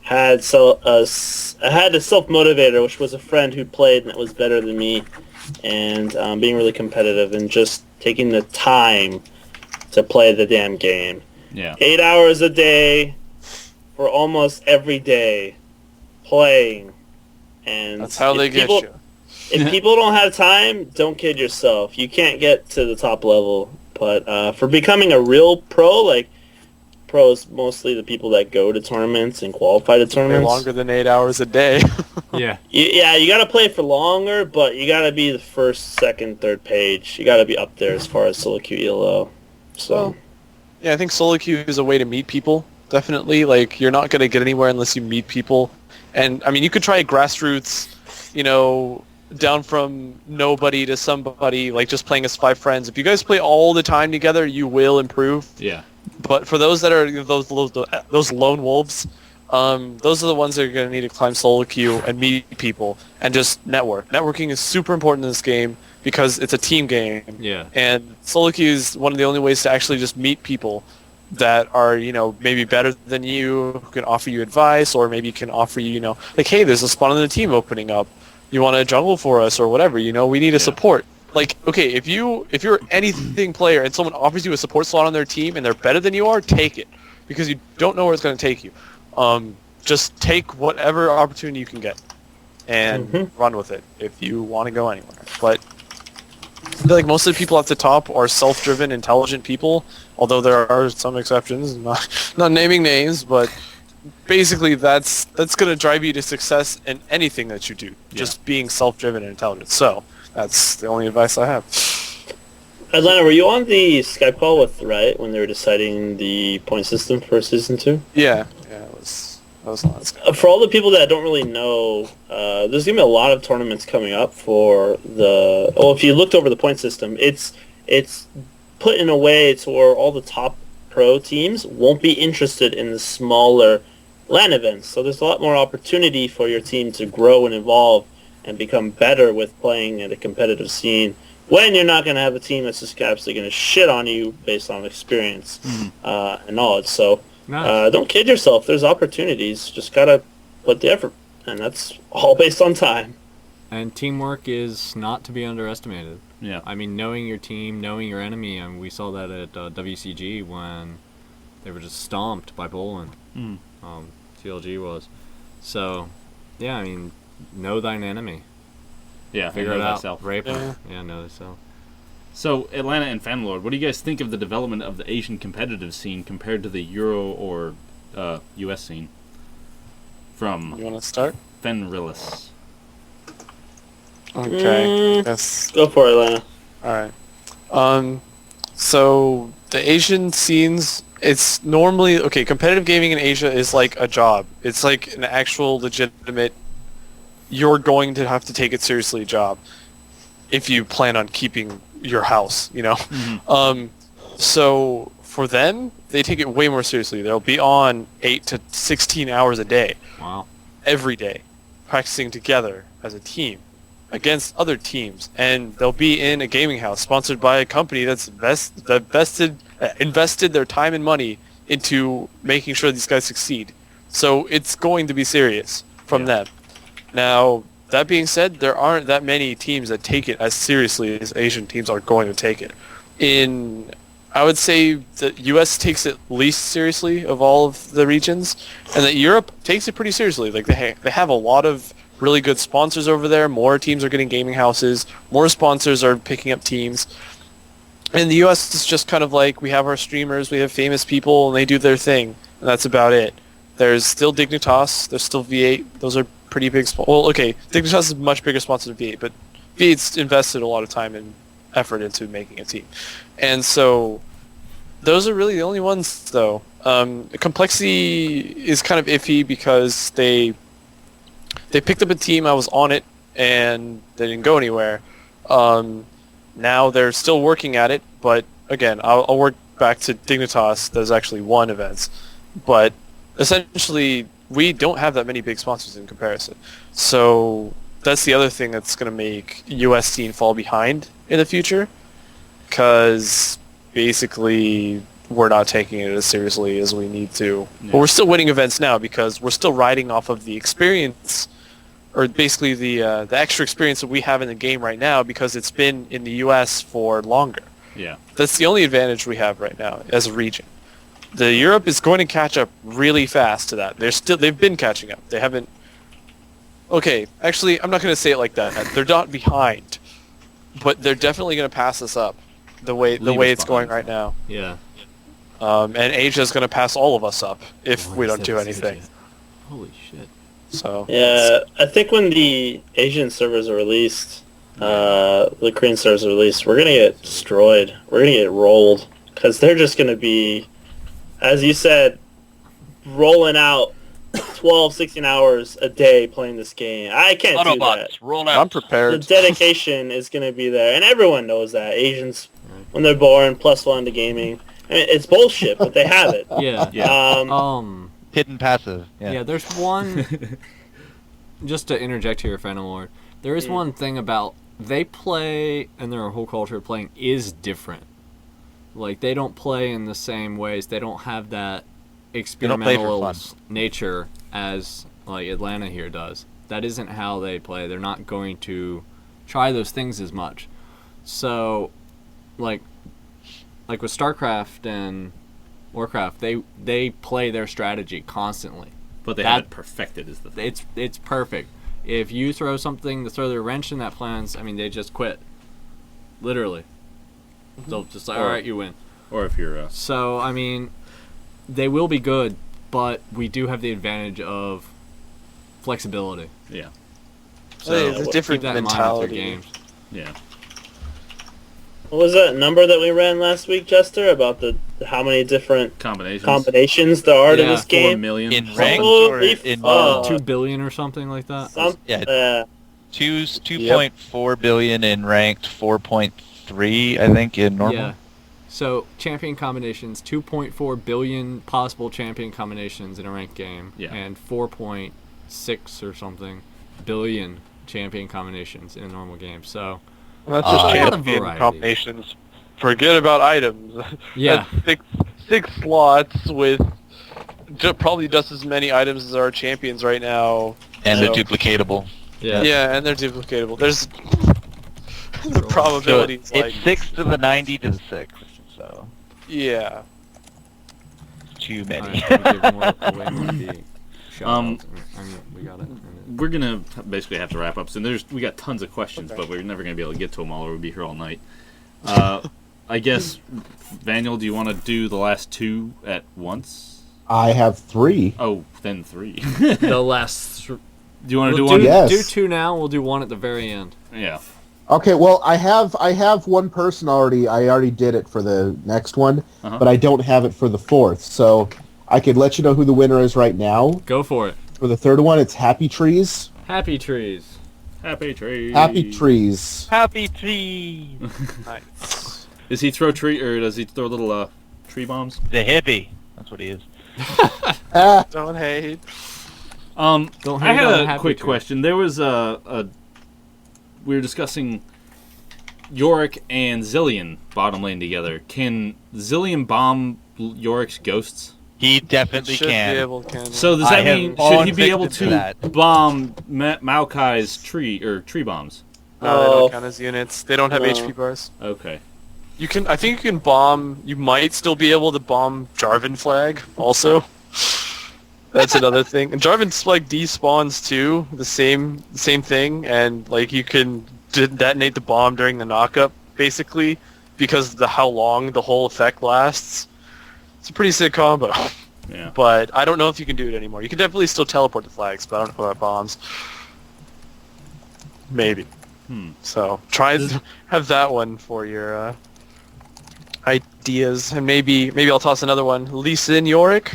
had a self-motivator, which was a friend who played and that was better than me, and being really competitive and just taking the time to play the damn game. Yeah. 8 hours a day for almost every day playing. And That's how they get people, you. if people don't have time, don't kid yourself. You can't get to the top level. But for becoming a real pro, like pros, mostly the people that go to tournaments and qualify to Play tournaments. longer than 8 hours a day. Yeah. Yeah, you gotta play for longer, but you gotta be the first, second, third page. You gotta be up there as far as solo queue ELO. So. Well, yeah, I think solo queue is a way to meet people. Definitely, like you're not gonna get anywhere unless you meet people. And I mean, you could try grassroots, down from nobody to somebody, like just playing as 5 friends. If you guys play all the time together, you will improve. Yeah. But for those that are those lone wolves, those are the ones that are going to need to climb solo queue and meet people and just network. Networking is super important in this game because it's a team game. Yeah. And solo queue is one of the only ways to actually just meet people that are, maybe better than you, who can offer you advice, or maybe can offer you, like, hey, there's a spot on the team opening up. You want to jungle for us or whatever, we need a support. Like, okay, if you're anything player and someone offers you a support slot on their team and they're better than you are, take it. Because you don't know where it's going to take you. Just take whatever opportunity you can get and run with it if you want to go anywhere. But I feel like most of the people at the top are self-driven, intelligent people, although there are some exceptions, not naming names, but basically that's going to drive you to success in anything that you do, just being self-driven and intelligent. So that's the only advice I have. Atlanta, were you on the Skype call with Riot when they were deciding the point system for Season 2? Yeah, it was nice. For all the people that don't really know, there's going to be a lot of tournaments coming up for the... Well, if you looked over the point system, it's put in a way to where all the top pro teams won't be interested in the smaller LAN events. So there's a lot more opportunity for your team to grow and evolve and become better with playing at a competitive scene when you're not going to have a team that's just absolutely going to shit on you based on experience and knowledge. So don't kid yourself. There's opportunities. Just got to put the effort. And that's all based on time. And teamwork is not to be underestimated. Yeah. I mean, knowing your team, knowing your enemy, and we saw that at WCG when they were just stomped by Poland. TLG was. So, yeah, I mean, know thine enemy. Yeah, Figure it out. Thyself. Rape her. Yeah, know thyself. So, Atlanta and Fanlord, what do you guys think of the development of the Asian competitive scene compared to the Euro or US scene? From You want to start? Fenrilis. Okay. Yes. Go for it, Atlanta. Alright. So the Asian scenes, it's normally, okay, competitive gaming in Asia is like a job. It's like an actual legitimate, you're going to have to take it seriously job if you plan on keeping your house, So for them, they take it way more seriously. They'll be on 8 to 16 hours a day. Wow. Every day, practicing together as a team against other teams, and they'll be in a gaming house sponsored by a company that's invested their time and money into making sure these guys succeed. So it's going to be serious from them. Now, that being said, there aren't that many teams that take it as seriously as Asian teams are going to take it. I would say the U.S. takes it least seriously of all of the regions, and that Europe takes it pretty seriously. Like they have a lot of really good sponsors over there. More teams are getting gaming houses. More sponsors are picking up teams. And the U.S. is just kind of like, we have our streamers, we have famous people, and they do their thing, and that's about it. There's still Dignitas, there's still V8. Those are pretty big well, okay, Dignitas is a much bigger sponsor than V8, but V8's invested a lot of time and effort into making a team. And so those are really the only ones, though. Complexity is kind of iffy because they picked up a team, I was on it, and they didn't go anywhere. Now they're still working at it, but again, I'll work back to Dignitas. There's actually won events, but essentially we don't have that many big sponsors in comparison. So that's the other thing that's going to make US scene fall behind in the future, because basically we're not taking it as seriously as we need to. Yeah. But we're still winning events now because we're still riding off of the experience, or basically the extra experience that we have in the game right now because it's been in the US for longer. Yeah. That's the only advantage we have right now as a region. The Europe is going to catch up really fast to that. They've been catching up. They haven't Okay, actually, I'm not going to say it like that. They're not behind, but they're definitely going to pass us up the way Leave us it's going behind. right now. Yeah. And Asia's going to pass all of us up if Oh, we I don't said do this anything. legit. Holy shit. So Yeah, I think when the Asian servers are released, the Korean servers are released, we're gonna get destroyed. We're gonna get rolled because they're just gonna be, as you said, rolling out 12, 16 hours a day playing this game. I can't do that. roll I'm The prepared. dedication is gonna be there, and everyone knows that. Asians, when they're born, +1 to gaming. I mean, it's bullshit, but they have it. Yeah. Yeah. Hidden passive. Yeah, there's one... Just to interject here, Phantom Lord. There is one thing about... They play, and their whole culture of playing is different. Like, they don't play in the same ways. They don't have that experimental nature as, like, Atlanta here does. That isn't how they play. They're not going to try those things as much. So, like with StarCraft and Warcraft, they play their strategy constantly. But they have it perfected is the thing. It's perfect. If you throw something to throw their wrench in that plans, I mean, they just quit. Literally. They'll just like, all right, you win. Or if you're... So, I mean, they will be good, but we do have the advantage of flexibility. Yeah. So it's a different Keep that in mind with your mentality. games. Yeah. What was that number that we ran last week, Jester, about the how many different Combinations. there are to Yeah, this 4 game? million. In ranked Holy or in fuck. 2 billion or something like that. Yeah. 2.4 billion in ranked, 4.3 I think in normal. Yeah. So, champion combinations, 2.4 billion possible champion combinations in a ranked game, Yeah. and 4.6 or something billion champion combinations in a normal game. So, That's A just lot of champion variety. combinations. Forget about items. yeah. That's six slots with probably just as many items as our champions right now. And So- they're duplicatable. Yeah. Yeah, and they're duplicatable. There's the probability is like It's 6 to the 90 to the 6. So yeah. too All many. right, let me give more away more the shout-outs. I mean, we got it. We're gonna basically have to wrap up soon. We got tons of questions, but we're never gonna be able to get to them all, or we'll be here all night. I guess, Vaniel, do you want to do the last 2 at once? I have 3. Oh, then 3. The last... Do you want to do We'll one? Yes. do 2 now, we'll do 1 at the very end. Yeah. Okay, well, I have one person already. I already did it for the next one, Uh-huh. but I don't have it for the 4th. So I could let you know who the winner is right now. Go for it. For the 3rd one, it's Happy Trees. Happy trees. Happy tree. Happy Trees. Happy tree. Nice. Does he throw tree, or does he throw little tree bombs? The hippie. That's what he is. Ah, Don't hate. Don't I hate on the had a happy quick tree. question. There was we were discussing Yorick and Zillion bottom lane together. Can Zillion bomb Yorick's ghosts? He definitely Should can. be able to. So does I that have mean fallen should he be able victim to to that. bomb Maokai's tree bombs? No, they don't count as units. They don't have No. HP bars. Okay. You can. I think you can bomb. You might still be able to bomb Jarvan flag. Also, that's another thing. And Jarvan's flag despawns too. The same thing. And like you can detonate the bomb during the knockup, basically, because of how long the whole effect lasts. It's a pretty sick combo. Yeah. But I don't know if you can do it anymore. You can definitely still teleport the flags, but I don't know about bombs. Maybe. So try to have that one for your ideas, and maybe I'll toss another one. Lee Sin Yorick.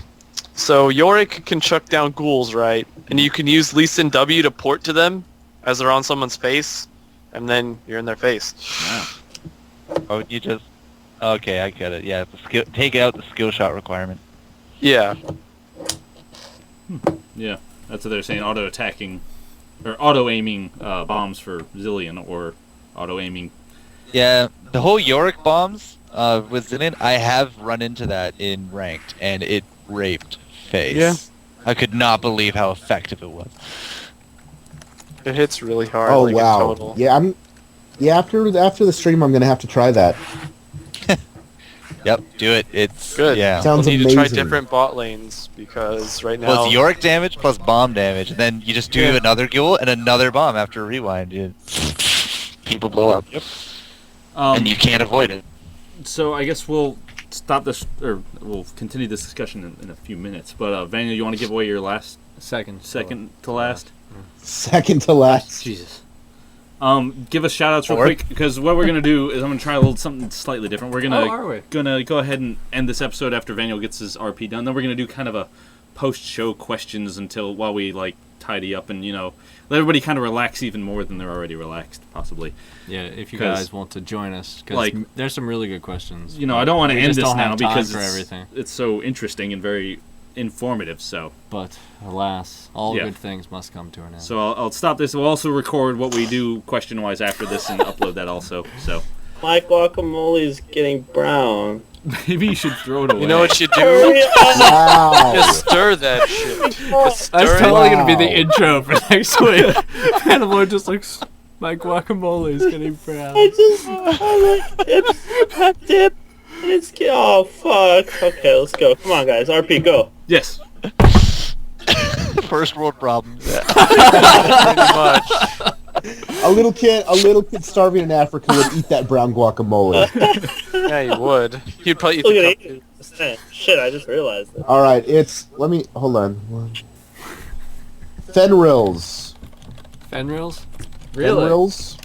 So Yorick can chuck down ghouls, right? And you can use Lee Sin W to port to them as they're on someone's face, and then you're in their face. Wow. Oh, you just... Okay, I get it. Yeah, take out the skill shot requirement. Yeah. Yeah. That's what they're saying. Auto attacking or auto aiming bombs for Zillion, or auto aiming. Yeah, the whole Yorick bombs with Zillion, I have run into that in ranked, and it raped face. Yeah. I could not believe how effective it was. It hits really hard. oh like in wow. total. Yeah, after the stream, I'm gonna have to try that. Yep, do it. It's Good. Yeah. Sounds We'll need to try amazing. different bot lanes because right now. Well, it's Yorick damage plus bomb damage, and then you just do Yeah. another duel and another bomb after a rewind. People blow up. Yep. And you can't avoid it. So I guess we'll stop this, or we'll continue this discussion in a few minutes. But Vanya, you want to give away your last Second to last? Second to last. Jesus. Give us shout outs real Or- quick, because what we're gonna do is I'm gonna try a little something slightly different. We're Oh, are we? gonna go ahead and end this episode after Vaniel gets his RP done. Then we're gonna do kind of a post-show questions while we like tidy up and let everybody kind of relax even more than they're already relaxed, possibly. Yeah, if you 'Cause, guys want to join us, because like, there's some really good questions. I don't want to We end just this don't now have time because for everything. it's so interesting and very informative. So But alas, all Yeah. good things must come to an end. so I'll stop this. We'll also record what we do question-wise after this and upload that also. So My guacamole's getting brown. maybe you should throw it away. You know what you do? Hurry up! Wow. Just stir that shit. Just That's stir totally it. gonna be the Wow. intro for next week. Animal just looks. My guacamole is getting brown. I like dip, and it's oh fuck. Okay, let's go. Come on, guys. RP, go. Yes. First world problems. Pretty much. A little kid starving in Africa would eat that brown guacamole. Yeah, you would. You'd probably eat Look the at cup. 8%. Shit, I just realized that. All right, hold on. Fenrils. Fenrils? Fenrils.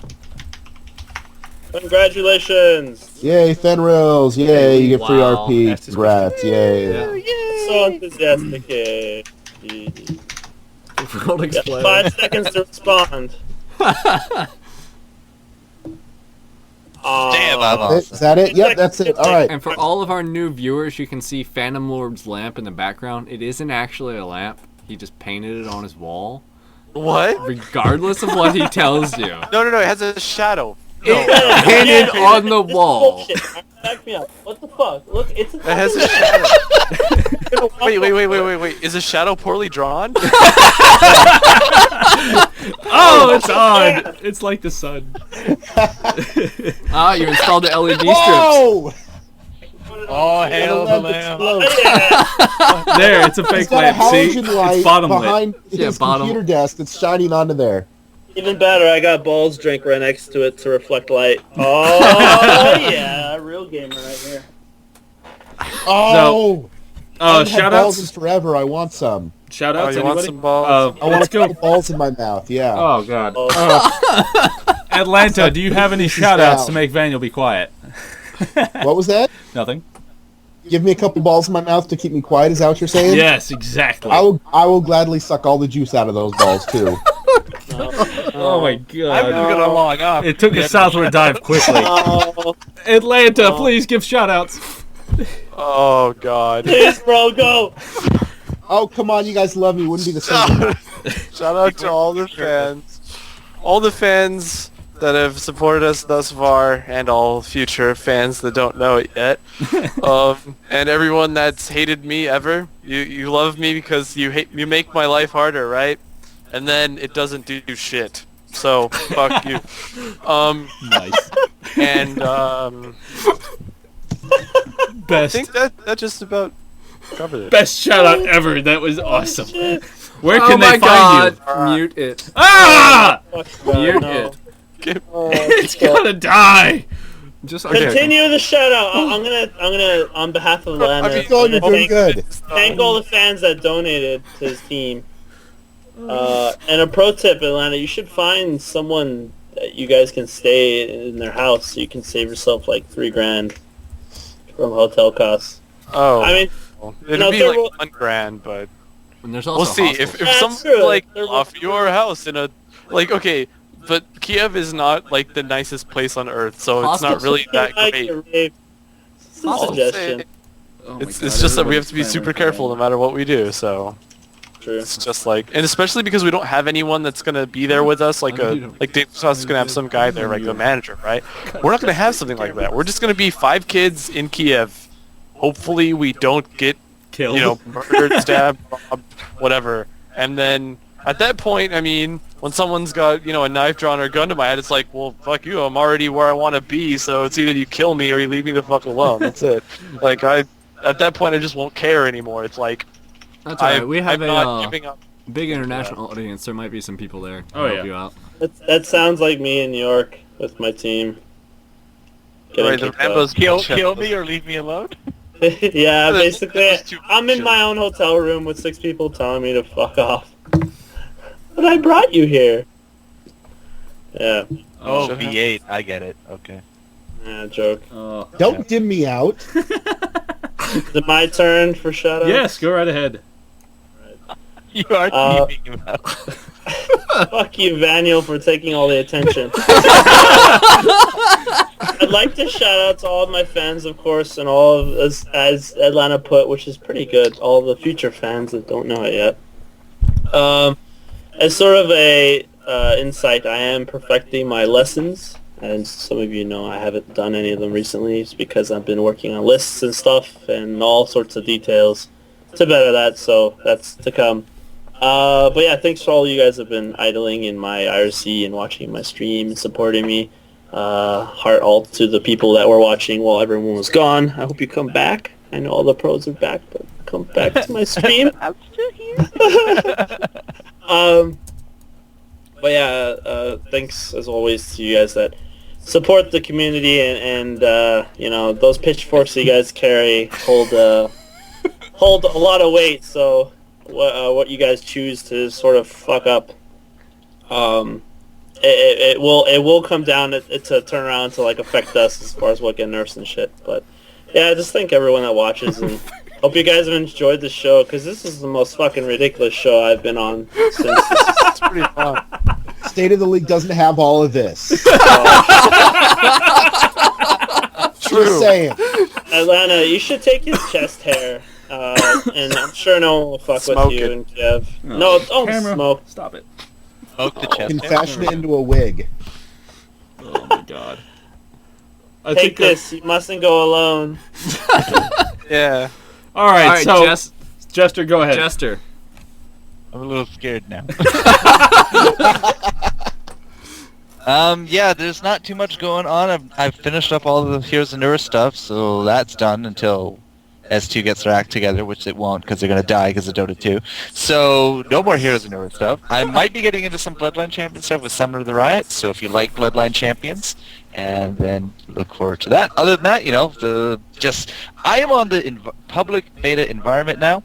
Congratulations. Yay, Fenrils. Yay, you get free Wow. RP. That's just Congrats. Yay. So enthusiastic. World Yeah, explode. 5 seconds to respond. Damn, I'm Is that it? Yep, that's it. All right. And for all of our new viewers, you can see Phantom Lord's lamp in the background. It isn't actually a lamp. He just painted it on his wall. What? Regardless of what he tells you. No, it has a shadow. It painted on the This is wall. bullshit. Back me up. What the fuck? Look, it's a It has a shadow. Wait. Is a shadow poorly drawn? Oh, it's on. It's like the sun. Ah, you installed the LED strips. Whoa! Oh, Hail the lamp. Yeah. There, it's a He's fake got a lamp. See, halogen light it's bottom lit. behind Yeah, his bottom. computer desk that's shining onto there. Even better, I got Ball's drink right next to it to reflect light. Oh, yeah. Real gamer right here. Oh! I haven't had Shout balls in outs. forever. I want some. Shout Oh, outs. you want Anybody? some balls? I want Let's to go. put balls in my mouth. Yeah. Oh God. Oh, Atlanta, do you have any This is shout outs down. to make Vaniel be quiet? What was that? Nothing. Give me a couple balls in my mouth to keep me quiet. Is that what you're saying? Yes, exactly. I will gladly suck all the juice out of those balls too. Oh my I'm God. gonna log off. It took a southward dive quickly. oh, Atlanta, please give shout outs. Oh god. please, bro, go. Oh come on, you guys love me. Wouldn't be the same. Shout out to all the fans. All the fans that have supported us thus far, and all future fans that don't know it yet. And everyone that's hated me ever. You love me because you make my life harder, right? And then it doesn't do shit. So fuck you. Nice. And I Best. think that just about covered it. Best shout out ever. That was awesome. Shit. Where Oh can my they god. find you? Mute it. Ah! Fuck, bro, Mute no. it. It's gonna die. Just Continue the shout out. I'm gonna on behalf of Lana, mean, Oh, you're doing good. thank all the fans that donated to his team. And a pro tip, Atlanta, you should find someone that you guys can stay in their house so you can save yourself like $3,000 from hotel costs. Oh, I mean, it'd no, be there like will- $1,000, but And there's also we'll see. hostels. If That's someone true. like There will- off your house in a okay, but Kiev is not like the nicest place on earth, so it's not Hostels. really that like great. a rave. It's a I'll suggestion. say Oh my It's God, just that we have everybody's to be clamoring super for careful no Vaniel. matter what we do. So True. it's just like, and especially because we don't have anyone that's gonna be there with us, like Dave's house is gonna have some guy there, like the manager, right? We're not gonna have something like that. We're just gonna be 5 kids in Kiev. Hopefully we don't get Killed. murdered, stabbed, robbed, whatever. And then at that point, I mean, when someone's got, a knife drawn or a gun to my head, it's like, well, fuck you, I'm already where I want to be, so it's either you kill me or you leave me the fuck alone. That's it. Like, at that point, I just won't care anymore. It's like, That's all right. We have I'm not giving up. big international audience. There might be some people there to Oh, help yeah. you out. That sounds like me in New York with my team. Getting Right, the kicked out. Rambo's Kill me or leave me alone? Yeah, There's basically, too I'm in much. my own hotel room with 6 people telling me to fuck off. But I brought you here. Yeah, Oh, Should have. V8. I get it. Okay. yeah, joke. Don't dim me out. Is it my turn for shout-outs? Yes, go right ahead. You are keeping him out. Fuck you, Vaniel, for taking all the attention. I'd like to shout out to all of my fans, of course, and all of, as Atlanta put, which is pretty good, all the future fans that don't know it yet. As sort of a insight, I am perfecting my lessons, and some of you know I haven't done any of them recently. It's because I've been working on lists and stuff and all sorts of details to better that, so that's to come. But yeah, thanks for all you guys have been idling in my IRC and watching my stream and supporting me. Heart all to the people that were watching while everyone was gone. I hope you come back. I know all the pros are back, but come back to my stream. I'm still here. But yeah, thanks as always to you guys that support the community and those pitchforks you guys carry hold a lot of weight. So what you guys choose to sort of fuck up, it will come down to turn around to like affect us as far as what get nerfs and shit. But yeah, just thank everyone that watches and hope you guys have enjoyed the show because this is the most fucking ridiculous show I've been on since this is It's pretty fun. State of the League doesn't have all of this. True. Just saying. Atlanta, you should take his chest hair, and I'm sure no one will fuck Smoke with you it. and Kev. No, don't Camera. smoke. Stop it. Smoke the chest. Can fashion it into a wig. Oh my god. I Take that- this. You mustn't go alone. Yeah. All right, All right, so Jester, go ahead. Jester. I'm a little scared now. Yeah, there's not too much going on. I've finished up all the Heroes of Nura stuff, so that's done until S2 gets their act together, which it won't because they're going to die because of Dota 2. So no more Heroes of Nura stuff. I might be getting into some Bloodline Champion stuff with Summoner of the Riot, so if you like Bloodline Champions, and then look forward to that. Other than that, I am on the public beta environment now,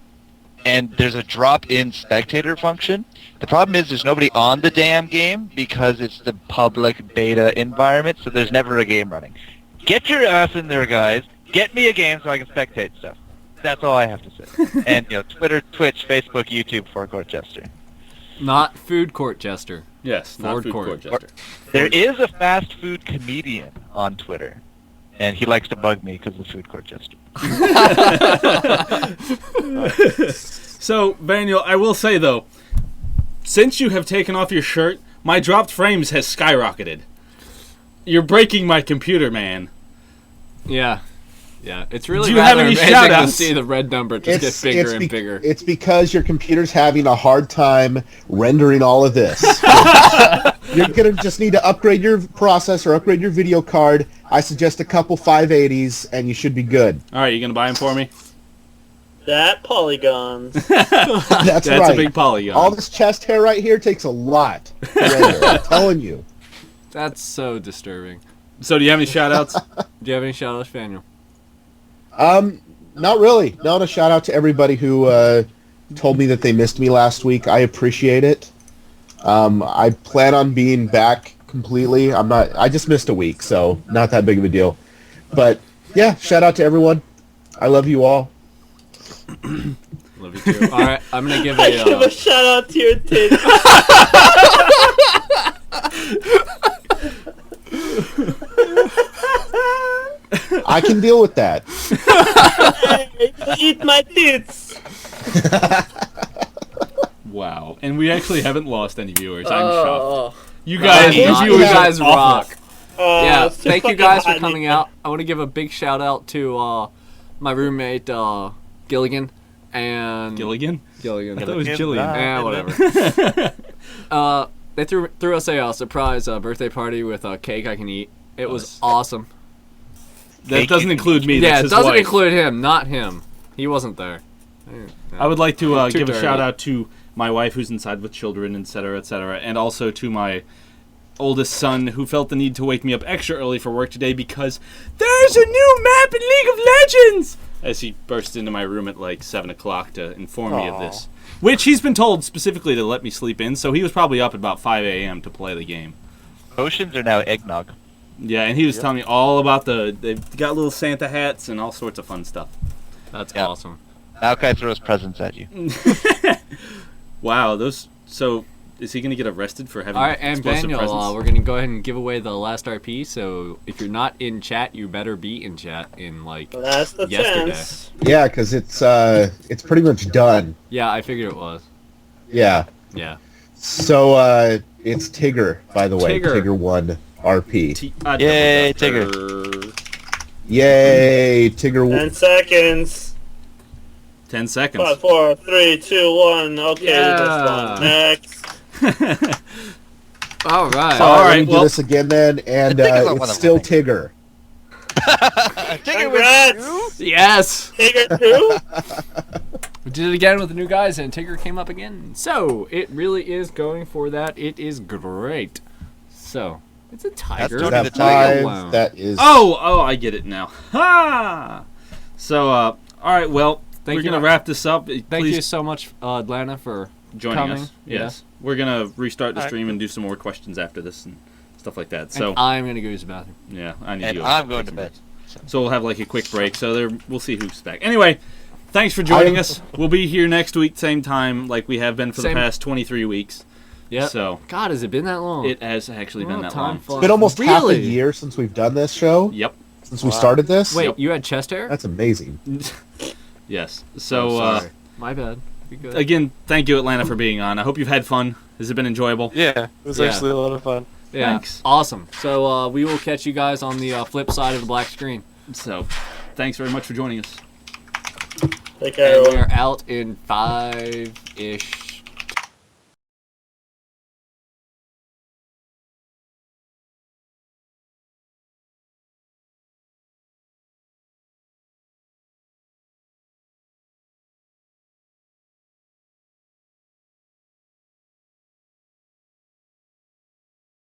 and there's a drop-in spectator function. The problem is there's nobody on the damn game because it's the public beta environment, so there's never a game running. Get your ass in there, guys. Get me a game so I can spectate stuff. That's all I have to say. And, Twitter, Twitch, Facebook, YouTube, Forecourt Jester. Not food court Jester. Yes, not Ford food court. court Jester. There is a fast food comedian on Twitter, and he likes to bug me because of Food Court Jester. So, Vaniel, I will say though, since you have taken off your shirt, my dropped frames has skyrocketed. You're breaking my computer, man. Yeah. Yeah. It's really Do you have rather any amazing to shout-outs? see the red number just get bigger and bigger. It's because your computer's having a hard time rendering all of this. You're going to just need to upgrade your processor, upgrade your video card. I suggest a couple 580s, and you should be good. All right, you gonna buy them for me? That polygons. That's a right. big polygon. All this chest hair right here takes a lot to render. I'm telling you. That's so disturbing. So, do you have any shout-outs? Do you have any shout-outs, Daniel? Not really. No, a shout out to everybody who told me that they missed me last week. I appreciate it. I plan on being back completely. I just missed a week, so not that big of a deal. But yeah, shout out to everyone. I love you all. Love you too. All right, I'm gonna give I give a. a shout out to your titties. I can deal with that. Hey, you eat my tits. Wow. And we actually haven't lost any viewers. I'm Oh. shocked. You guys, you viewers guys are guys awful. rock. Yeah, It's too thank you fucking guys for hot coming in out. I want to give a big shout out to my roommate Gilligan and Gilligan? Gilligan. I thought it was Jillian. Yeah, whatever. They threw us a surprise birthday party with a cake I can eat. It was awesome. That doesn't include me. Yeah, that's it his doesn't wife. include him, not him. He wasn't there. I would like to Too give a dirty. shout out to my wife who's inside with children, etc., etc., and also to my oldest son who felt the need to wake me up extra early for work today because there's a new map in League of Legends! As he burst into my room at like 7 o'clock to inform me of this. Which he's been told specifically to let me sleep in, so he was probably up at about 5 a.m. to play the game. Potions are now eggnog. Yeah, and he was telling me all about they've got little Santa hats and all sorts of fun stuff. That's Yeah. awesome. Maokai throws presents at you. Wow, so is he going to get arrested for having All right, and explosive Daniel, presents? we're going to go ahead and give away the last RP, so if you're not in chat, you better be in chat in, like, That's the yesterday. chance. Yeah, because it's pretty much done. Yeah, I figured it was. Yeah. Yeah. So it's Tigger, by the way. Tigger. Tigger 1 RP. Yay, Yay, Tigger 10 seconds. 10 seconds. 5, 4, 3, 2, 1. Okay, Yeah. that's fine. Next. All right. So All let right, me do well- this again then, and Tigger's not one it's of still mine. Tigger. Congrats! Yes! Tigger 2? We did it again with the new guys, and Tigger came up again. So, it really is going for that. It is great. So, it's a tiger. Tony That the Tiger. 5, that is... Oh, I get it now. Ha! So, all right, well, Thank we're you. going to wrap this up. Thank Please you so much, Atlanta, for joining coming. us. Yes. We're going to restart the All right. stream and do some more questions after this and stuff like that. And So, I'm going to go use the bathroom. yeah, I need And you. I'm going to bed. So we'll have like a quick break. So we'll see who's back. Anyway, thanks for joining us. We'll be here next week, same time, like we have been for Same. the past 23 weeks. Yep. So God, has it been that long? it has actually been Oh, that time long. flies. It's been almost half a Really? year since we've done this show. Yep. Since we started this. Wait, you had chest hair? That's amazing. Yes. I'm So sorry. My bad. Be good. again, thank you, Atlanta, for being on. I hope you've had fun. Has it been enjoyable? Yeah, it was Yeah. actually a lot of fun. Yeah. Thanks. Awesome. So we will catch you guys on the flip side of the black screen. So thanks very much for joining us. Take care, And we everyone. are out in 5-ish